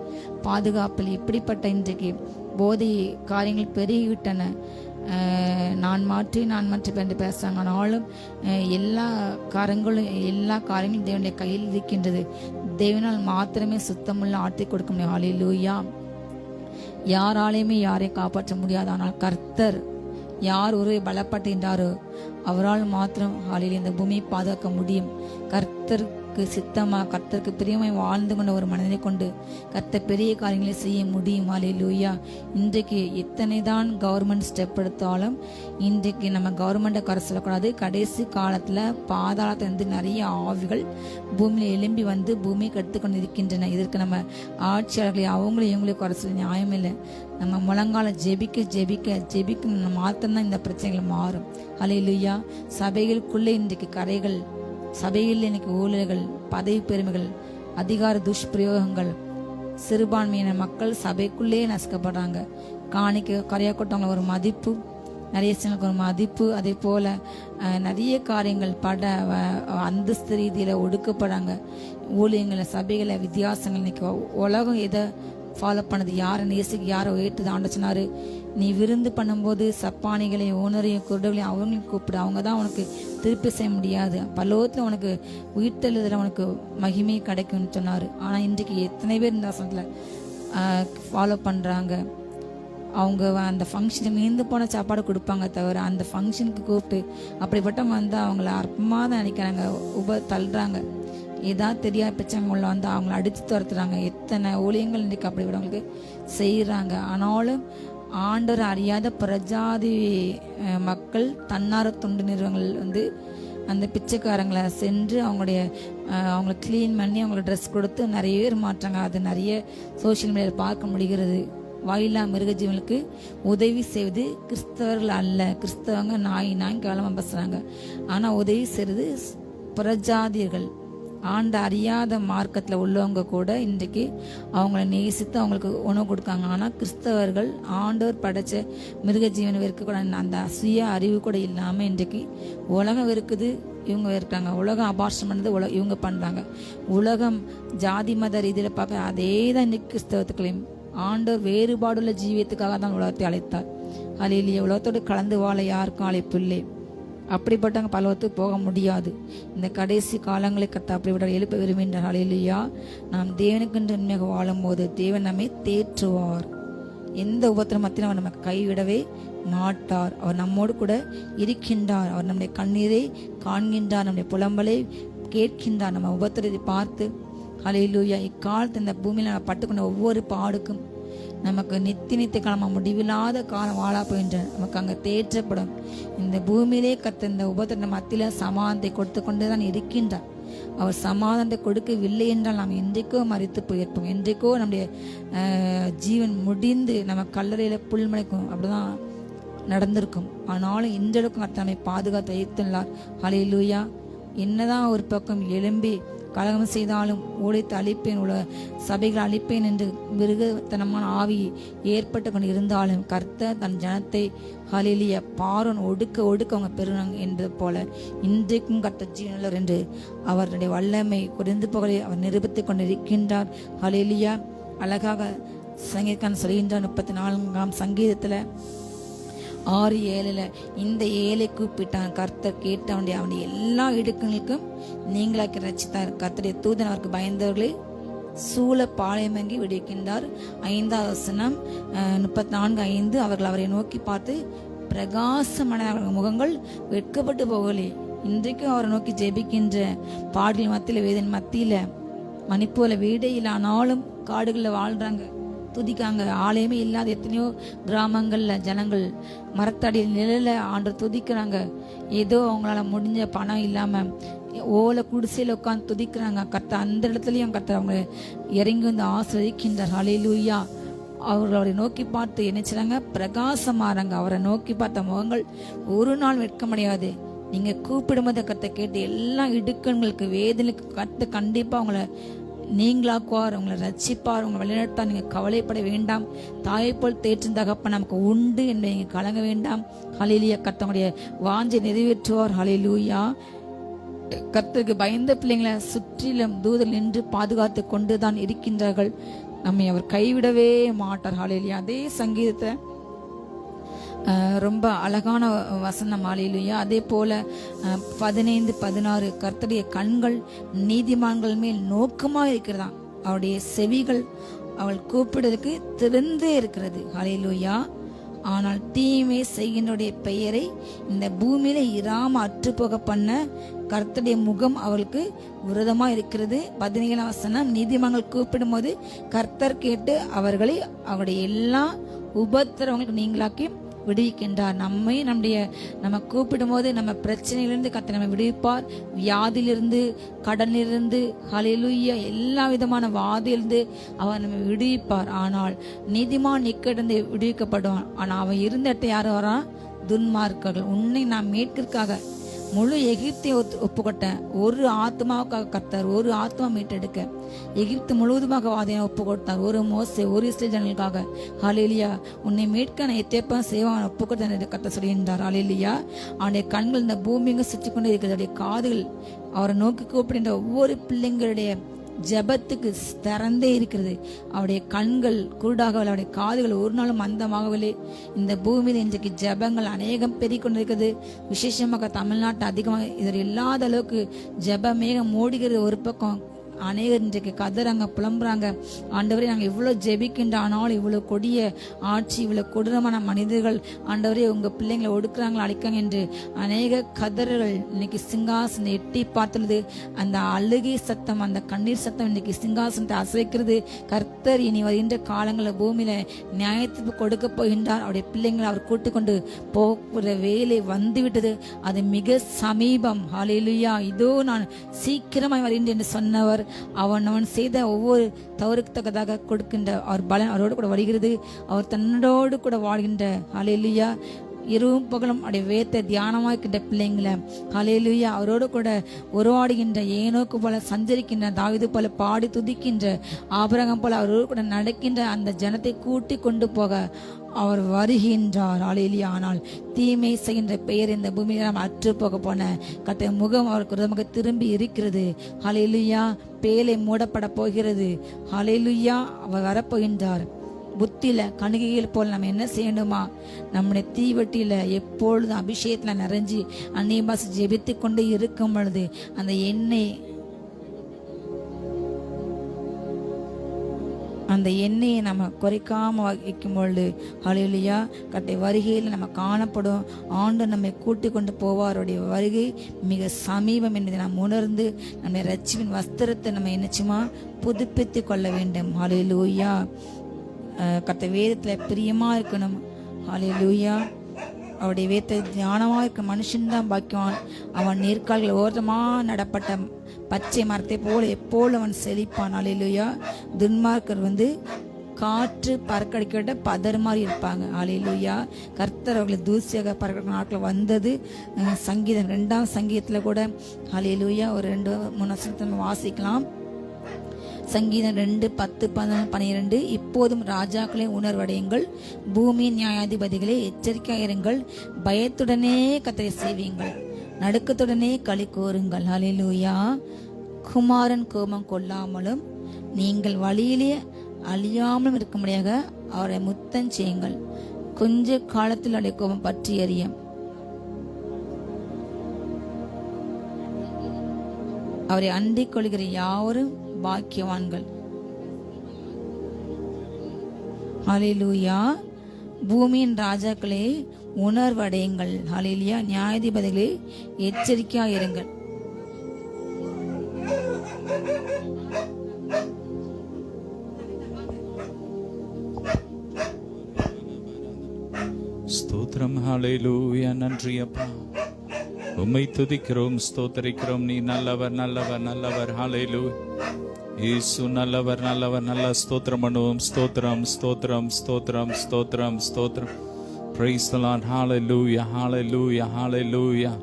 பாதுகாப்பில் இப்படிப்பட்ட இன்றைக்கு போதை காரியங்கள் பெருகிவிட்டன. நான் மாற்றி என்று பேசுறாங்க. ஆனாலும் எல்லா காரியங்களும் தேவனுடைய கையில் இருக்கின்றது. தேவனால் மாத்திரமே சுத்தமுள்ள ஆற்றி கொடுக்க முடியும். ஹல்லேலூயா. யாராலையுமே யாரையும் காப்பாற்ற முடியாது. ஆனால் கர்த்தர் யார் ஒருவரை பலப்படுகின்றாரோ அவரால் மாத்திரம் ஹல்லேலூயா இந்த பூமியை பாதுகாக்க முடியும். கர்த்தர் கர்த்தருக்கு சித்தமா கர்த்தருக்கு பிரியமாய் வாழ்ந்து கொண்ட ஒரு மனதை கொண்டு கர்த்தர் பெரிய காரியங்களை செய்ய முடியும். ஹல்லேலூயா. இன்றைக்கு எத்தனை தான் கவர்மெண்ட் ஸ்டெப் எடுத்தாலும் இன்றைக்கு நம்ம கவர்மெண்ட்டை குறை சொல்லக்கூடாது. கடைசி காலத்தில் பாதாளத்திலிருந்து நிறைய ஆவிகள் பூமியில் எழும்பி வந்து பூமியை கெடுத்துக்கொண்டு இருக்கின்றன. இதற்கு நம்ம ஆட்சியாளர்களை அவங்களையும் இவங்களையும் குறை சொல்ல நியாயம் இல்லை. நம்ம முழங்கால ஜெபிக்க மாத்திரம்தான் இந்த பிரச்சனைகள் மாறும். ஹல்லேலூயா. சபைகளுக்குள்ளே இன்றைக்கு கரைகள், சபையில் இன்னைக்கு ஊழல்கள், பதவி பெருமைகள், அதிகார துஷ்பிரயோகங்கள், சிறுபான்மையின மக்கள் சபைக்குள்ளே நசுக்கப்படுறாங்க. காணிக்க கரையா கொட்டவங்களை ஒரு மதிப்பு, நிறைய சிலருக்கு ஒரு மதிப்பு, அதே போல நிறைய காரியங்கள் அந்தஸ்து ரீதியில் ஒடுக்கப்படுறாங்க. ஊழியங்களை சபைகளை வித்தியாசங்கள் இன்னைக்கு உலகம் எதை ஃபாலோ பண்ணது, யாரை நேசிக்கு யாரை உயர்த்துது. ஆண்டு சொன்னாரு, நீ விருந்து பண்ணும்போது சப்பானிகளையும் ஓனரையும் குருடர்களையும் அவங்களையும் கூப்பிடு, அவங்க தான் உனக்கு திருப்பி செய்ய முடியாது, பல்லோகத்தில் உனக்கு உயிர்த்தெழுதல உனக்கு மகிமை கிடைக்கும்னு சொன்னார். ஆனால் இன்றைக்கு எத்தனை பேர் இந்த வசனத்தில் ஃபாலோ பண்ணுறாங்க. அவங்க அந்த ஃபங்க்ஷனுக்கு மீந்து போன சாப்பாடு கொடுப்பாங்க தவிர அந்த ஃபங்க்ஷனுக்கு கூப்பிட்டு அப்படிப்பட்ட வந்து அவங்கள அற்பமாக தான் நினைக்கிறாங்க, தள்ளுறாங்க. ஏதாவது தெரியாத பிரச்சனைகள் வந்து அவங்கள அடித்து துரத்துறாங்க. எத்தனை ஊழியங்கள் இன்றைக்கு அப்படி விடவங்களுக்கு செய்கிறாங்க. ஆனாலும் ஆண்டவர் அறியாத பிரஜாதி மக்கள் தன்னார தொண்டு நிறுவனங்கள் வந்து அந்த பிச்சைக்காரங்களை சென்று அவங்கள க்ளீன் பண்ணி அவங்கள ட்ரெஸ் கொடுத்து நிறைய பேர் மாற்றாங்க. அது நிறைய சோஷியல் மீடியாவில் பார்க்க முடிகிறது. வாயிலா மிருக ஜீவனுக்கு உதவி செய்வது கிறிஸ்தவர்கள் அல்ல. கிறிஸ்தவங்க நாய் கேவலமாக பேசுகிறாங்க. ஆனால் உதவி செய்வது பிரஜாதியர்கள், ஆண்ட அறியாத மார்க்கத்தில் உள்ளவங்க கூட இன்றைக்கு அவங்கள நேசித்து அவங்களுக்கு உணவு கொடுக்காங்க. ஆனால் கிறிஸ்தவர்கள் ஆண்டவர் படைச்ச மிருக ஜீவனை வெறுக்கக்கூடாது அந்த சுய அறிவு கூட இல்லாமல் இன்றைக்கு உலகம் வெறுக்குது, இவங்க வெறுக்கிறாங்க. உலகம் அபார்ஷம் பண்ணது இவங்க பண்ணுறாங்க. உலகம் ஜாதி மத ரீதியில் பார்க்க அதே தான் இன்றைக்கு கிறிஸ்தவத்துக்களையும் ஆண்டவர் வேறுபாடுள்ள ஜீவியத்துக்காக தான் உலகத்தை அழைத்தார். ஹல்லேலூயா. உலகத்தோடு கலந்து வாழ யாருக்கும் அழைப்பு இல்லை. அப்படிப்பட்டவங்க பலவத்துக்கு போக முடியாது. இந்த கடைசி காலங்களை கர்த்தர் அப்படிப்பட்ட எழுப்ப விரும்புகின்றார். ஹல்லேலூயா. நாம் தேவனுக்கென்று உண்மையாக வாழும் போது தேவன் நம்மை தேற்றுவார். எந்த உபத்திரம் மத்தியிலும் அவர் நமக்கு கைவிடவே மாட்டார். அவர் நம்மோடு கூட இருக்கின்றார். அவர் நம்முடைய கண்ணீரை காண்கின்றார், நம்முடைய புலம்பலை கேட்கின்றார், நம்ம உபத்திரத்தை பார்த்து. ஹல்லேலூயா. இக்காலத்து இந்த பூமியில் நம்ம பட்டுக்கொண்ட ஒவ்வொரு பாடுக்கும் நமக்கு நித்திய காலமாக முடிவில்லாத காலம் வாழா போகின்ற நமக்கு அங்கே தேற்றப்படும். இந்த பூமியிலே கத்த இந்த உபத்திர மத்தியில் சமாதானத்தை கொடுத்து கொண்டு தான் இருக்கின்றார். அவர் சமாதானத்தை கொடுக்கவில்லை என்றால் நாம் என்றைக்கோ மறித்து போயிருப்போம். என்றைக்கோ நம்முடைய ஜீவன் முடிந்து நம்ம கல்லறையில் புல்மலைக்கும் அப்படிதான் நடந்திருக்கும். ஆனாலும் இன்றெடுக்கும் கர்த்தர் நம்மை பாதுகாத்து வைத்துள்ளார். ஹல்லேலூயா. என்னதான் ஒரு பக்கம் எழும்பி கலகம் செய்தாலும் ஊழியத்தை அழிப்பேன், சபைகளை அழிப்பேன் என்று மிருகத்தனமான ஆவி ஏற்பட்டு கொண்டு இருந்தாலும் கர்த்தர் தன் ஜனத்தை ஹல்லேலூயா பார்வோன் ஒடுக்க அவங்க பெறுவாங்க என்பது போல இன்றைக்கும் கர்த்தர் ஜீவனுள்ளவர் என்று அவருடைய வல்லமை குறைந்து போகலை அவர் நிரூபித்துக் கொண்டிருக்கின்றார். ஹல்லேலூயா. அழகாக சங்கீதக்காரன் சொல்கின்றார் 34ஆம் சங்கீதத்தில் 6:7 இந்த ஏழை கூப்பிட்டான், கர்த்தர் கேட்டவனுடைய அவனுடைய எல்லா இடுக்கங்களுக்கும் நீங்களாக்கி ரட்சித்தார். கர்த்தருடைய தூதன் அவருக்கு பயந்தவர்களை சூழ பாளையமங்கி விடுவிக்கின்றார். 5ஆவது வசனம் 34:5 அவர்கள் அவரை நோக்கி பார்த்து பிரகாசமான அவர்கள் முகங்கள் வெட்கப்பட்டு போகலே. இன்றைக்கும் அவரை நோக்கி ஜெபிக்கின்ற பாடல் மத்தியில் வேதனை மத்தியில் மணிப்பூர்ல வீடே இல்லானாலும் காடுகளில் வாழ்றாங்க, துதிக்காங்க. ஆலயமே இல்லாத எத்தனையோ கிராமங்கள்ல ஜனங்கள் மரத்தடியில் நிழல ஆண்டு துதிக்கிறாங்க. ஏதோ அவங்களால முடிஞ்ச பணம் இல்லாம ஓலை குடிசையில் உட்காந்து துதிக்கிறாங்க. கர்த்தர் அந்த இடத்துலயும் கர்த்தர் அவங்க இறங்கி வந்து ஆசிர்வதிக்கின்றார். ஹல்லேலூயா. அவரை நோக்கி பார்த்து என்ன செய்றாங்க, பிரகாசமாறாங்க. அவரை நோக்கி பார்த்த முகங்கள் ஒரு நாள் வெட்கமடையாது. நீங்க கூப்பிடும்போது கர்த்தர் கேட்டு எல்லா இடுக்கண்களுக்கு வேதனைக்கு கர்த்தர் கண்டிப்பா அவங்கள நீங்களாக்குவார், உங்களை ரட்சிப்பார், உங்களை வழிநடத்தார். நீங்கள் கவலைப்பட வேண்டாம். தாயை போல் தேற்றும் தகப்பன் நமக்கு உண்டு என்பதை நீங்கள் கலங்க வேண்டாம். ஹல்லேலூயா. கர்த்தருடைய வாஞ்சை நிறைவேற்றுவார். ஹல்லேலூயா. கர்த்தருக்கு பயந்த பிள்ளைங்களை சுற்றிலும் தூதர் நின்று பாதுகாத்து கொண்டு தான் இருக்கின்றார்கள். நம்மை அவர் கைவிடவே மாட்டார். ஹல்லேலூயா. அதே சங்கீதத்தை ரொம்ப அழகான வசனம். ஹல்லேலூயா. அதே போல 15:16 கர்த்தருடைய கண்கள் நீதிமான்கள் மேல் நோக்கமாக இருக்கிறதா, அவருடைய செவிகள் அவள் கூப்பிடுறதுக்கு திறந்தே இருக்கிறது. ஹல்லேலூயா. ஆனால் தீமை செய்கின்றோடைய பெயரை இந்த பூமியில இராம அற்று போக பண்ண கர்த்தருடைய முகம் அவளுக்கு விரோதமா இருக்கிறது. 17ஆம் வசனம், நீதிமான்கள் கூப்பிடும் போது கர்த்தர் கேட்டு அவர்களை அவருடைய எல்லா உபத்திரவங்களுக்கு நீங்களாக்கி விடுவிக்கின்றார். நம்ம கூப்பிடும் போது நம்ம பிரச்சனையிலிருந்து கர்த்தர் நம்ம விடுவிப்பார். வியாதியிலிருந்து, கடனிலிருந்து, ஹல்லேலூயா, எல்லா விதமான வாதிலிருந்து அவர் நம்ம விடுவிப்பார். ஆனால் நீதிமான் இக்கிடந்து விடுவிக்கப்படுவான். ஆனால் அவன் இருந்த இடத்தை யாரும் வரா? துன்மார்க்கர்கள். உன்னை நான் மீட்கிறதுக்காக முழு எகிப்தை ஒப்புக்கொட்டேன். ஒரு ஆத்மாவுக்காக கர்த்தர் ஒரு ஆத்மா மீட்டெடுக்க எகிப்து முழுவதுமாக வாதினை ஒப்பு கொடுத்தார். ஒரு மோசே, ஒரு இஸ்ரேல் ஜனங்களுக்காக. ஹல்லேலூயா, உன்னை மீட்க நான் எத்தேப்பன் சேவான் ஒப்பு கொடுத்தேன் கர்த்தர் சொல்கின்றார். ஹல்லேலூயா, அவனுடைய கண்கள் இந்த பூமிங்க சுற்றி கொண்டே இருக்கிறது. அவருடைய காதுகள் அவரை நோக்கி கூப்பிடுகின்ற ஒவ்வொரு பிள்ளைங்களுடைய ஜபத்துக்கு திறந்தே இருக்கிறது. அவருடைய கண்கள் குருடாகவில்லை, அவருடைய காதுகள் ஒரு நாளும் மந்தமாகவில்லை. இந்த பூமியில் இன்றைக்கு ஜபங்கள் அநேகம் பெருகிக்கொண்டிருக்கிறது. விசேஷமாக தமிழ்நாட்டு அதிகமாக இதில் இல்லாத அளவுக்கு ஜபமேகம் மூடுகிறது. ஒரு பக்கம் அநேகர் இன்றைக்கு கதறாங்க, புலம்புறாங்க. ஆண்டவரே, நாங்கள் இவ்வளோ ஜெபிக்கின்ற ஆனாலும் இவ்வளோ கொடிய ஆட்சி, இவ்வளோ கொடூரமான மனிதர்கள் ஆண்டவரே உங்கள் பிள்ளைங்களை ஒடுக்குறாங்களா, அழிக்காங்க என்று அநேக கதறல் இன்னைக்கு சிங்காசனம் எட்டி பார்த்துள்ளது. அந்த அழுகை சத்தம், அந்த கண்ணீர் சத்தம் இன்னைக்கு சிங்காசனத்தை அசைக்கிறது. கர்த்தர் இனி வருகின்ற காலங்களில் பூமியில நியாயத்துக்கு கொடுக்க போகின்றார். அவருடைய பிள்ளைங்களை அவர் கூட்டு கொண்டு போகிற வேலை வந்துவிட்டது. அது மிக சமீபம். ஹல்லேலூயா, இதோ நான் சீக்கிரமாய் வருகின்றேன் என்று சொன்னவர் அவன் செய்த ஒவ்வொரு தவறுக்கு தக்கதாக கொடுக்கின்ற அவர் பலன் அவரோடு கூட வருகிறது. அவர் தன்னோடு கூட வாழ்கின்ற ஹல்லேலூயா, இரவும் பகலும் அவருடைய வேத்த தியானமாக்கின்ற பிள்ளைங்களை ஹல்லேலூயா, அவரோடு கூட உருவாடுகின்ற ஏனோக்கு போல சஞ்சரிக்கின்ற தாவீது போல பாடி துதிக்கின்ற ஆபிரகாம் போல அவரோடு கூட நடக்கின்ற அந்த ஜனத்தை கூட்டி கொண்டு போக அவர் வருகின்றார். ஹல்லேலூயா, ஆனால் தீமை செய்கின்ற பெயர் இந்த பூமியில் நாம் அற்று போக போன கர்த்தருடைய முகம் அவருக்கு விரோதமாக திரும்பி இருக்கிறது. ஹல்லேலூயா, பேலை மூடப்பட போகிறது. ஹல்லேலூயா, அவர் வரப்போகின்றார். புத்தியில கணுகைகள் போல் நம்ம என்ன செய்யணுமா? நம்முடைய தீவட்டியில எப்பொழுதும் அபிஷேகத்துல நிறைஞ்சி அந்நிய பாஷை ஜெபித்து கொண்டு இருக்கும் பொழுது அந்த எண்ணெயை நம்ம குறைக்காம வைக்கும் பொழுது ஹல்லேலூயா, கர்த்தருடைய வருகையில் நம்ம காணப்படும். ஆண்டு நம்மை கூட்டி கொண்டு போவாருடைய வருகை மிக சமீபம் என்பதை நாம் உணர்ந்து நம்ம ரட்சிப்பின் வஸ்திரத்தை நம்ம என்னச்சுமா புதுப்பித்து கொள்ள வேண்டும். ஹல்லேலூயா, கர்த்தர் வேதத்தில் பிரியமா இருக்கணும். ஹல்லேலூயா, அவருடைய வேதத்தை தியானமாக இருக்க மனுஷன்தான் பாக்கியவான். அவன் நேர்கால்கள் ஓரமாக நடப்பட்ட பச்சை மரத்தை போல எப்போது அவன் செழிப்பான். ஹல்லேலூயா, துன்மார்க்கர் காற்று பறக்கடிக்கிட்ட பதர் மாதிரி இருப்பாங்க. ஹல்லேலூயா, கர்த்தர் அவர்களை தூசியாக பறக்க நாட்கள் வந்தது. சங்கீதம் 2ஆம் சங்கீதத்தில் கூட ஹல்லேலூயா ஒரு 2-3 வசனத்தை நம்ம வாசிக்கலாம். சங்கீதம் 2:10-12, இப்போதும் ராஜாக்களே உணர்வடையுங்கள், பூமியின் நியாயாதிபதிகளே எச்சரிக்கையாயிருங்கள், பயத்துடனே கர்த்தரை சேவியுங்கள், நடுக்கத்துடனே களி கூறுங்கள். ஹல்லேலூயா, குமாரன் கோபம் கொள்ளாமலும் நீங்கள் வழியிலே அழியாமலும் இருக்கும்படியாக அவரை முத்தம் செய்யுங்கள். கொஞ்ச காலத்தில் அவருடைய கோபம் பற்றி எறியும், அவரை அண்டிக் கொள்கிற யாவரும் பாக்கியவான்கள். ஹல்லேலூயா, பூமியின் ராஜாக்களே உணர்வடையுங்கள். ஹல்லேலூயா, நியாயாதிபதிகளே எச்சரிக்கையாயிருங்கள். ஸ்தோத்திரம். ஹல்லேலூயா, நன்றி அப்பா, உம்மை துதிக்கிறோம், ஸ்தோத்தரிக்கிறோம். நீ நல்லவர், நல்லவர், நல்லவர். ஹல்லேலூயா, இயேசு நல்லவர், நல்லவர். நல்ல ஸ்தோத்திரம் பண்ணுவோம். ஸ்தோத்திரம், ஸ்தோத்திரம், ஸ்தோத்திரம், ஸ்தோத்திரம், ஸ்தோத்திரம். Praise the Lord. Hallelujah, hallelujah, hallelujah.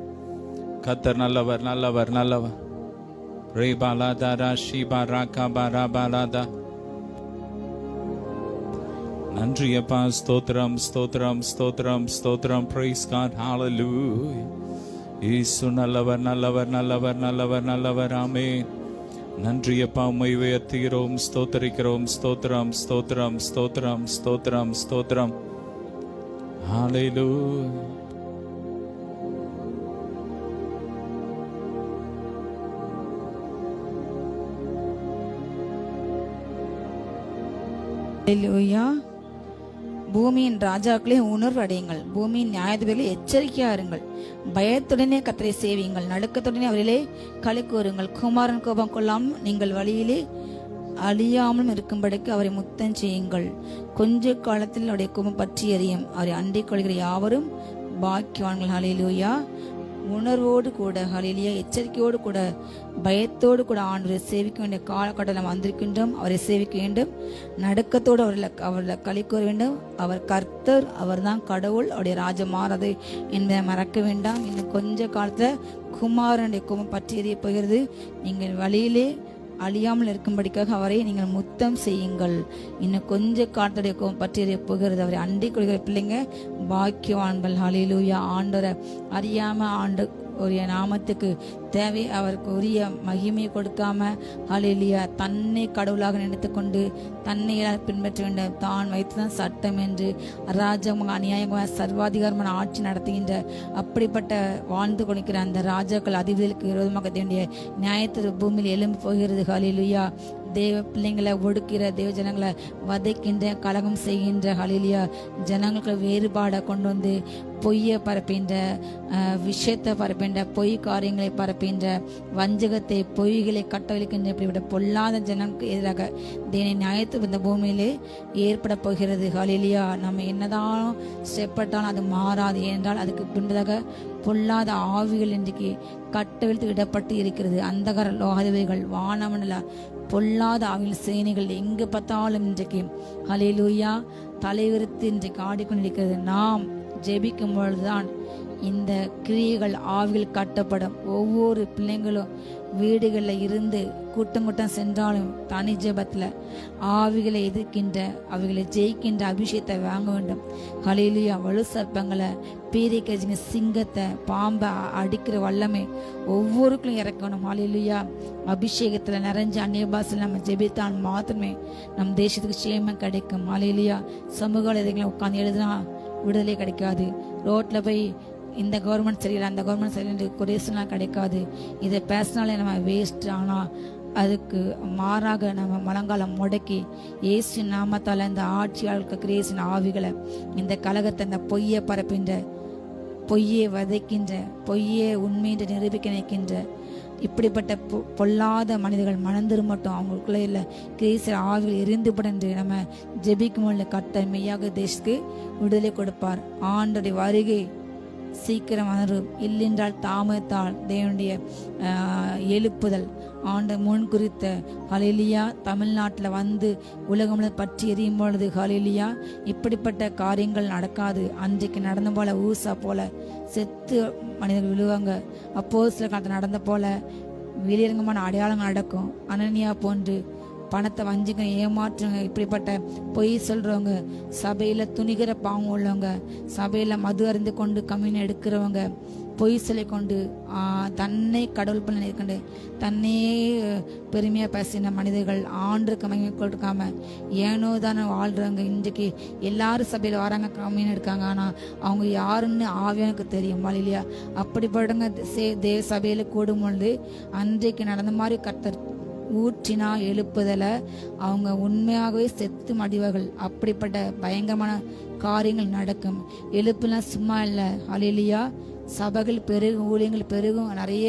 கர்த்தர் நல்லவர், நல்லவர், நல்லவர். ரேபாலாதா ராஷிபா ராகாபா பாலாதா. நன்றி அப்பா, ஸ்தோத்திரம், ஸ்தோத்திரம், ஸ்தோத்திரம், ஸ்தோத்திரம். Praise God. Hallelujah. இயேசு நல்லவர், நல்லவர், நல்லவர், நல்லவர், நல்லவர். ஆமென். நன்றி அப்பா, உம்மை உயர்த்துகிறோம், ஸ்தோத்தரிக்கிறோம். ஸ்தோத்திரம், ஸ்தோத்திரம், ஸ்தோத்திரம், ஸ்தோத்திரம், ஸ்தோத்திரம். ஹல்லேலூயா. ஹல்லேலூயா. பூமியின் ராஜாக்களே உணர்வு அடையுங்கள், பூமியின் நியாயாதிபதிகளே எச்சரிக்கையா இருங்கள். பயத்துடனே கர்த்தரை சேவியுங்கள், நடுக்கத்துடனே அவரிலே களி கூறுங்கள். குமாரன் கோபம் கொள்ளாமல் நீங்கள் வழியிலே அழியாமலும் இருக்கும்படிக்கு அவரை முத்தம் செய்யுங்கள். கொஞ்ச காலத்தில் அவருடைய கோபம் பற்றி எறியும், அவரை அண்டிக் கொள்கிற யாவரும் பாக்கியவான்கள். ஹல்லேலூயா. உணர்வோடு கூட, ஹல்லேலூயா, எச்சரிக்கையோடு கூட, பயத்தோடு கூட ஆண்டவரை சேவிக்க வேண்டிய காலகட்டம் நாம் வந்திருக்கின்றோம். அவரை சேவிக்க வேண்டும், நடுக்கத்தோடு அவர்களை களி கூற வேண்டும். அவர் கர்த்தர், அவர் தான் கடவுள், அவருடைய ராஜ்யம் மாறாது என்பதை மறக்க வேண்டாம். இன்னும் கொஞ்ச காலத்துல குமாரனுடைய கோபம் பற்றி எறிய போகிறது. நீங்கள் வழியிலே அழியாமல் இருக்கும்படிக்காக அவரை நீங்கள் முத்தம் செய்யுங்கள். இன்னும் கொஞ்ச காலத்துடைய கோபம் பற்றி எறிய போகிறது. அவரை அண்டிக் கொள்கிற பிள்ளைங்க பாக்கியவான்கள். ஹல்லேலூயா. ஆண்டவரை அறியாம ஆண்டு உரிய நாமத்துக்கு தேவை அவருக்கு உரிய மகிமையை கொடுக்காம, ஹல்லேலூயா, தன்னை கடவுளாக நினைத்து கொண்டு தன்னை பின்பற்ற வேண்டும். தான் வைத்துதான் சட்டம் என்று ராஜமாக அநியாயமாக சர்வாதிகாரமான ஆட்சி நடத்துகின்ற அப்படிப்பட்ட வாழ்ந்து கொடுக்கிற அந்த ராஜாக்கள் அதிபதிகளுக்கு விரோதமாக வேண்டிய நியாயத்திற்கு பூமியில் எழும்பி போகிறது. ஹல்லேலூயா. தேவ பிள்ளைங்களை ஒடுக்கிற, தேவ ஜனங்களை வதைக்கின்ற, கலகம் செய்கின்ற, ஹல்லேலூயா, ஜனங்களுக்கு வேறுபாடை கொண்டு வந்து பொய்யை பரப்பின்ற, விஷயத்தை பரப்பின்ற, பொய் காரியங்களை பரப்பின்ற, வஞ்சகத்தை பொய்களை கட்டவிழ்க்கின்ற இப்படிப்பட்ட பொல்லாத ஜனங்களுக்கு எதிராக தேவனை நியாயத்து இந்த பூமியிலே ஏற்பட போகிறது. ஹல்லேலூயா. நம்ம என்னதான் செப்பட்டாலும் அது மாறாது. ஏனென்றால் அதுக்கு பின்பதாக பொல்லாத ஆவிகள் இன்றைக்கு கட்டவிழ்த்து விடப்பட்டு இருக்கிறது. அந்தகர லோகாதிபதிகள், வானமண்டல பொல்லாத ஆவிகள் சேனைகள் எங்கு பார்த்தாலும் இன்றைக்கு, ஹல்லேலூயா, தலைவிரித்து இன்றைக்கு ஆடிக்கொண்டிருக்கிறது. நாம் ஜெபிக்கும் பொழுதுதான் இந்த கிரியைகள் ஆவிகள் கட்டப்படும். ஒவ்வொரு பிள்ளைங்களும் வீடுகளில் இருந்து கூட்டம் சென்றாலும் தனி ஜெபத்தில் ஆவிகளை எதிர்க்கின்ற, அவைகளை ஜெயிக்கின்ற அபிஷேகத்தை வாங்க வேண்டும். ஹல்லேலூயா. வலு சர்ப்பங்களை, பீரிக்கஜிங்க, சிங்கத்தை, பாம்பை அடிக்கிற வல்லமை ஒவ்வொருக்கும் இறக்கணும். ஹல்லேலூயா. அபிஷேகத்தில் நிறைஞ்ச அந்நிய பாஷையில் நம்ம ஜெபித்தால் மாத்திரமே நம் தேசத்துக்கு சேமம் கிடைக்கும். ஹல்லேலூயா. சமூக வலைதளங்களை உட்காந்து எழுதுனா விடுதலை கிடைக்காது. ரோட்டில் போய் இந்த கவர்மெண்ட் சரியில்லை, அந்த கவர்மெண்ட் சரியில்லை குறைசலாம் கிடைக்காது. இதை பேசினாலே நம்ம வேஸ்ட். ஆனால் அதுக்கு மாறாக நம்ம முழங்காலம் முடக்கி இயேசு நாமத்தால் இந்த ஆட்சியாளருக்கு கிரேசின் ஆவிகளை, இந்த கலகத்தை, இந்த பொய்யை பரப்பின்ற, பொய்யை வதைக்கின்ற, பொய்யை உண்மையை நிரூபிக்க நினைக்கின்ற இப்படிப்பட்ட பொல்லாத மனிதர்கள் மனம் திரும்பட்டும். அவங்களுக்குள்ள இல்லை கிரேசின் ஆவிகள் எரிந்துபடன்று நம்ம ஜெபிக்கும் பொழுது கர்த்தர் மெய்யாக தேசத்துக்கு விடுதலை கொடுப்பார். ஆண்டோடைய வருகை சீக்கிரம் வரும். இல்லென்றால் தாமதத்தால் தேவனுடைய எழுப்புதல் ஆண்டு முன் குறித்த, ஹல்லேலூயா, தமிழ்நாட்டில் வந்து உலகம் பற்றி எரியும் பொழுது, ஹல்லேலூயா, இப்படிப்பட்ட காரியங்கள் நடக்காது. அன்றைக்கு நடந்த போல, ஊசா போல செத்து மனிதர்கள் விழுவாங்க. அப்போஸ்தலர் காலத்தில் நடந்த போல வெளியரங்கமான அடையாளங்கள் நடக்கும். அனனியா போன்று பணத்தை வஞ்சிக்க, ஏமாற்றுங்க, இப்படிப்பட்ட பொய் சொல்றவங்க, சபையில துணிகிற பாவம் உள்ளவங்க, சபையில மது அறிந்து கொண்டு கம்யூன் எடுக்கிறவங்க, பொய் சொல்லி கொண்டு தன்னை கடவுள் பண்ண நிற்கண்டு தன்னையே பெருமையா பேசின மனிதர்கள் ஆண்டுக்கு மகிமை கொடுக்காம ஏனோ தானே வாழ்றவங்க. இன்றைக்கு எல்லாரும் சபையில் வராங்க, கம்யூன் எடுக்காங்க, ஆனால் அவங்க யாருன்னு ஆவியானுக்கு தெரியும். இல்லையா? அப்படிப்பட்டவங்க தேவ சபையில் கூடும் பொழுது அன்றைக்கு நடந்த மாதிரி கர்த்தர் ஊற்றினா எழுப்புதலை அவங்க உண்மையாகவே செத்து மடிவார்கள். அப்படிப்பட்ட பயங்கரமான காரியங்கள் நடக்கும். எழுப்புலாம் சும்மா இல்லை. ஹல்லேலூயா. சபைகள் பெருகும், ஊழியங்கள் பெருகும், நிறைய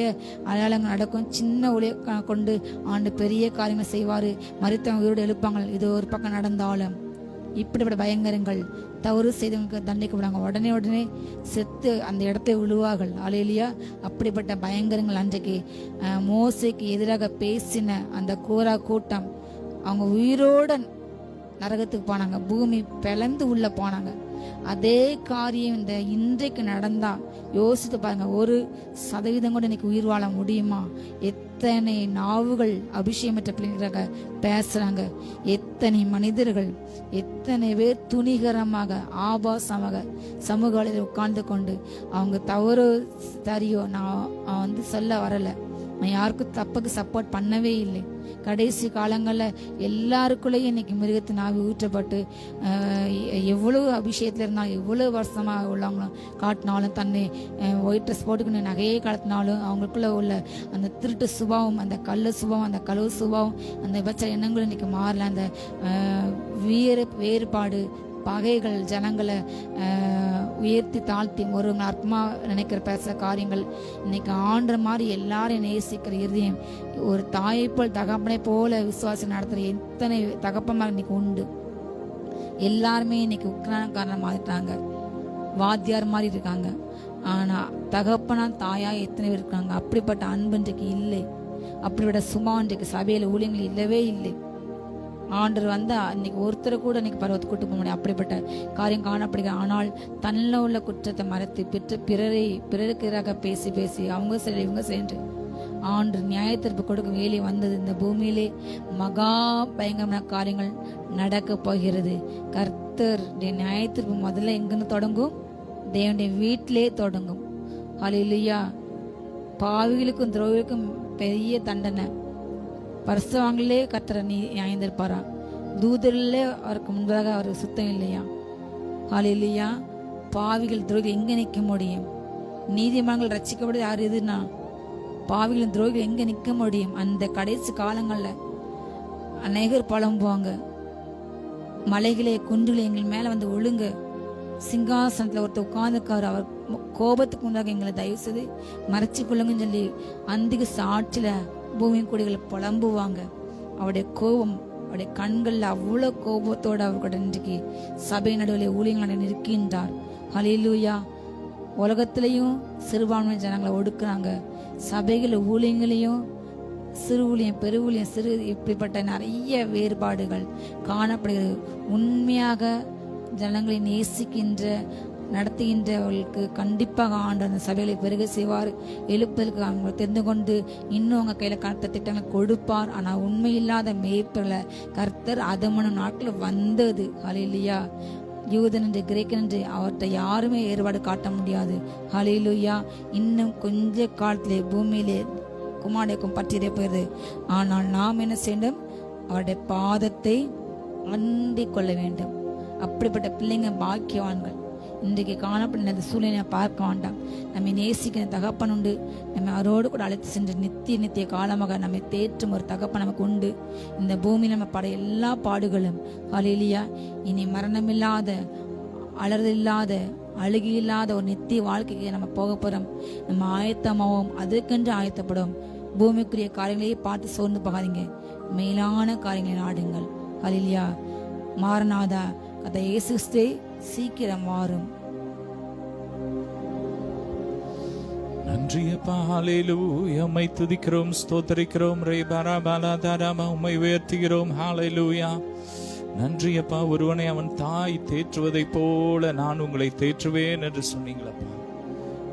அடையாளங்கள் நடக்கும். சின்ன ஊழிய கொண்டு ஆண்டு பெரிய காரியங்கள் செய்வார். மருத்துவ உயிரோடு எழுப்பாங்க. இது ஒரு பக்கம் நடந்தாலும் இப்படிப்பட்ட பயங்கரங்கள் தவறு செய்தவங்களுக்கு தண்டிக்கப்படுவாங்க. உடனே செத்து அந்த இடத்தை விழுவார்கள். ஹல்லேலூயா. அப்படிப்பட்ட பயங்கரங்கள் அன்றைக்கு மோசேக்கு எதிராக பேசின அந்த கோரா கூட்டம் அவங்க உயிரோட நரகத்துக்கு போனாங்க. பூமி பிளந்து உள்ள போனாங்க. அதே காரியம் இந்த இன்றைக்கு நடந்தா யோசித்து பாருங்க. 1% கூட இன்னைக்கு உயிர் வாழ முடியுமா? எத்தனை நாவுகள் அபிஷேகமற்ற பிள்ளைங்களாக பேசுறாங்க. எத்தனை மனிதர்கள், எத்தனை பேர் துணிகரமாக ஆபாசமாக சமூக வலையில் உட்கார்ந்து கொண்டு அவங்க தவறு சரியோ நான் சொல்ல வரல. நான் யாருக்கும் தப்புக்கு சப்போர்ட் பண்ணவே இல்லை. கடைசி காலங்களில் எல்லாருக்குள்ளேயும் இன்னைக்கு மிருகத்தின் ஆவி ஊற்றப்பட்டு எவ்வளவு அபிஷேகத்தில் இருந்தாலும், எவ்வளவு வருஷமாக உள்ளவங்களும் காட்டினாலும், தன்னை ஒயிட் ட்ரெஸ் போட்டுக்கணும் நகையை கலத்தினாலும் அவங்களுக்குள்ள உள்ள அந்த திருட்டு சுபாவம், அந்த கள்ள சுபாவம், அந்த களவு சுபாவம், அந்த விபச்சார எண்ணங்களும் இன்னைக்கு மாறல. அந்த வேறுபாடு, பகைகள், ஜனங்களை உயர்த்தி தாழ்த்தி ஒருவங்க அர்த்தமாக நினைக்கிற பேசுகிற காரியங்கள், இன்னைக்கு ஆண்டுற மாதிரி எல்லாரையும் நேசிக்கிற இருதயம், ஒரு தாயை போல் தகப்பனை போல விசுவாசம் நடத்துகிற எத்தனை தகப்பமாக இன்னைக்கு உண்டு. எல்லாருமே இன்னைக்கு உக்ரானக்காரனை மாறிட்டாங்க, வாத்தியார் மாதிரி இருக்காங்க. ஆனால் தகப்பனா தாயா எத்தனை பேர் இருக்காங்க? அப்படிப்பட்ட அன்பு இன்றைக்கு இல்லை. அப்படிப்பட்ட சும்மா இன்றைக்கு சபையில் ஊழியங்கள் இல்லவே இல்லை. ஆண்டவர் வந்தா இன்னைக்கு ஒருத்தரை கூட இன்னைக்கு பருவத்தை கூட்டு போக முடியும். அப்படிப்பட்ட காரியம் காணப்படுகிறது. ஆனால் தன்னில் உள்ள குற்றத்தை மறைத்து பிறருக்கு எதிராக பேசி பேசி அவங்க சரி இவங்க சென்று ஆண்டு நியாயத்தீர்ப்பு கொடுக்க வேலை வந்தது. இந்த பூமியிலே மகா பயங்கரமான காரியங்கள் நடக்க போகிறது. கர்த்தருடைய நியாயத்தீர்ப்பு முதல்ல எங்கிருந்து தொடங்கும்? தேவனுடைய வீட்டிலே தொடங்கும். ஹல்லேலூயா. பாவிகளுக்கும் துரோகிகளுக்கும் பெரிய தண்டனை. பரிசுத்தவான்களே கர்த்தரை நியாயந்திருப்பாரா? தூதர்களே அவருக்கு முன்பதாக அவருக்கு சுத்தம் இல்லையா? ஹல்லேலூயா. பாவிகள் துரோகிகள் எங்க நிற்க முடியும்? நீதிமான்கள் ரட்சிக்கப்பட யார் எதுனா? பாவிகளின் துரோகிகள் எங்க நிற்க முடியும்? அந்த கடைசி காலங்கள்ல அநேகர் புலம்புவாங்க, மலைகளே குன்றுகளே எங்கள் மேல வந்து ஒழுங்க, சிங்காசனத்துல ஒருத்தர் உட்கார்ந்துக்காரு, அவர் கோபத்துக்கு உண்டாக எங்களை தயவு செய்து மறைச்சி கொள்ளுங்கன்னு சொல்லி அந்திக்கு சாட்சியில பூமி குடிகளை புலம்புவாங்க. அவருடைய கோபம், அவருடைய கண்கள்ல அவ்வளோ கோபத்தோடு அவர் கூட இன்றைக்கு சபை நடுவில் ஊழியர்கள் இருக்கின்றார். ஹல்லேலூயா. உலகத்திலையும் சிறுபான்மை ஜனங்களை ஒடுக்குறாங்க, சபைகள் ஊழியங்களையும் சிறு ஊழியம் பெரு ஊழியம் சிறு இப்படிப்பட்ட நிறைய வேறுபாடுகள் காணப்படுகிறது. உண்மையாக ஜனங்களை நேசிக்கின்ற நடத்துகின்றவர்களுக்கு கண்டிப்பாக ஆண்டு அந்த சபைகளை பெருக செய்வார். எழுப்பதற்கு அவங்க தெரிந்து கொண்டு இன்னும் அவங்க கையில் கருத்த திட்டங்கள் கொடுப்பார். ஆனால் உண்மை இல்லாத மேய்ப்பர்களை கர்த்தர் அதமன நாட்கள் வந்தது. ஹல்லேலூயா. யூதன் என்று கிரேக்கன் என்று அவர்கிட்ட யாருமே ஏற்பாடு காட்ட முடியாது. ஹல்லேலூயா. இன்னும் கொஞ்ச காலத்திலே பூமியிலே குமாரக்கும் பற்றியதே போயிருது. ஆனால் நாம் என்ன செய்யணும்? அவருடைய பாதத்தை அண்டிக் கொள்ள வேண்டும். அப்படிப்பட்ட பிள்ளைங்க பாக்கியவான்கள். இன்றைக்கு காணப்பட்ட இந்த சூழ்நிலை பார்க்க வேண்டாம். நம்மை நேசிக்கிற தகப்பன் உண்டு. நம்ம அவரோடு கூட அழைத்து சென்று நித்திய காலமாக நம்மை தேற்றும் ஒரு தகப்பன் நமக்கு உண்டு. இந்த பூமியில் நம்ம பட எல்லா பாடுகளும் ஹல்லேலூயா இனி மரணமில்லாத, அலறலில்லாத, அழுகியில்லாத ஒரு நித்திய வாழ்க்கைக்கு நம்ம போக போறோம். நம்ம ஆயத்தமாவோம், அதுக்கென்று ஆயத்தப்படும். பூமிக்குரிய காரியங்களையே பார்த்து சோர்ந்து போகாதீங்க, மேலான காரியங்களை நாடுங்கள். ஹல்லேலூயா. மாரநாதா, கர்த்தர் இயேசு கிறிஸ்துவே சீக்கிரம் மாறும். நன்றியப்பா. ஹல்லேலூயா. உம்மை துதிக்கிறோம், ஸ்தோத்திரிக்கிறோம். ரே பரபல தரம உம்மை உயர்த்துகிறோம். ஹல்லேலூயா. நன்றியப்பா. ஒருவனை அவன் தாய் தேற்றுவதை போல நான் உங்களை தேற்றுவேன் என்று சொன்னீங்களப்பா.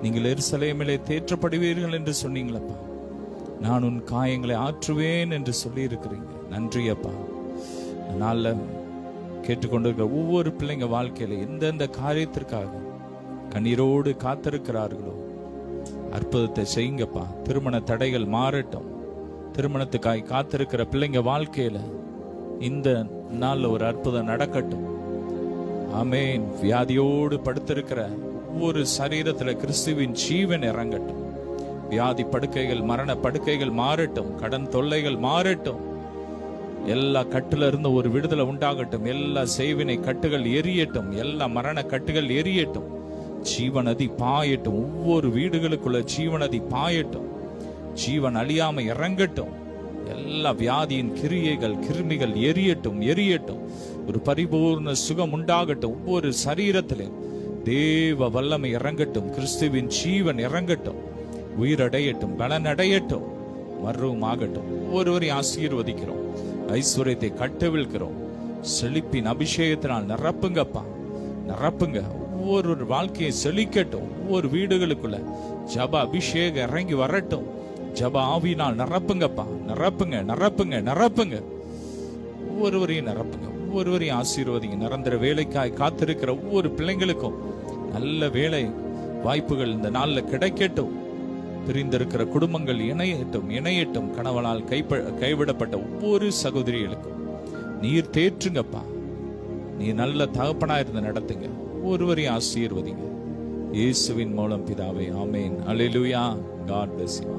நீங்கள் எருசலேமிலே தேற்றப்படுவீர்கள் என்று சொன்னீங்களப்பா. நான் உன் காயங்களை ஆற்றுவேன் என்று சொல்லி இருக்கிறீங்க. நன்றியப்பா. நாள்ல கேட்டுக்கொண்டிருக்கிற ஒவ்வொரு பிள்ளைங்க வாழ்க்கையில எந்தெந்த காரியத்திற்காக கண்ணீரோடு காத்திருக்கிறார்களோ அற்புதத்தை செய்யுங்கப்பா. திருமண தடைகள் மாறட்டும். திருமணத்துக்காய் காத்திருக்கிற பிள்ளைங்க வாழ்க்கையில இந்த நாள்ல ஒரு அற்புதம் நடக்கட்டும். ஆமென். வியாதியோடு படுத்திருக்கிற ஒவ்வொரு சரீரத்துல கிறிஸ்துவின் ஜீவன் இறங்கட்டும். வியாதி படுக்கைகள், மரண படுக்கைகள் மாறட்டும். கடன் தொல்லைகள் மாறட்டும். எல்லா கட்டுல இருந்து ஒரு விடுதலை உண்டாகட்டும். எல்லா செய்வினை கட்டுகள் எரியட்டும். எல்லா மரண கட்டுகள் எரியட்டும். ஜீவநதி பாயட்டும். ஒவ்வொரு வீடுகளுக்குள்ள ஜீவநதி பாயட்டும். ஜீவன் அழியாம இறங்கட்டும். எல்லா வியாதியின் கிரியைகள், கிருமிகள் எரியட்டும், எரியட்டும். ஒரு பரிபூர்ண சுகம் உண்டாகட்டும். ஒவ்வொரு சரீரத்திலும் தேவ வல்லமை இறங்கட்டும். கிறிஸ்துவின் ஜீவன் இறங்கட்டும். உயிரடையட்டும், பலனடையட்டும், மர்வம் ஆகட்டும். ஒவ்வொருவரையும் ஆசீர்வதிக்கிறோம். ஐஸ்வர்யத்தை கட்டவிழ்கிறோம். செழிப்பின் அபிஷேகத்தினால் நிரப்புங்கப்பா, நிரப்புங்க. ஒவ்வொரு வாழ்க்கையை செழிக்கட்டும். ஒவ்வொரு வீடுகளுக்குள்ள ஜப அபிஷேகம் இறங்கி வரட்டும். ஜப ஆவியினால் நிரப்புங்கப்பா, நிரப்புங்க, நிரப்புங்க, நிரப்புங்க. ஒவ்வொருவரையும் நிரப்புங்க. ஒவ்வொருவரையும் ஆசீர்வதிங்க. நிரந்தர வேலைக்காய் காத்திருக்கிற ஒவ்வொரு பிள்ளைங்களுக்கும் நல்ல வேலை வாய்ப்புகள் இந்த நாள்ல கிடைக்கட்டும். பிரிந்திருக்கிற குடும்பங்கள் இணையட்டும், இணையட்டும். கணவனால் கைவிடப்பட்ட ஒவ்வொரு சகோதரிகளுக்கும் நீர் தேற்றுங்கப்பா. நீ நல்ல தகப்பனா இருந்து நடத்துங்க. ஒருவரையும் ஆசீர்வதிங்க. இயேசுவின் மூலம் பிதாவே, ஆமென். அல்லேலூயா. God bless you.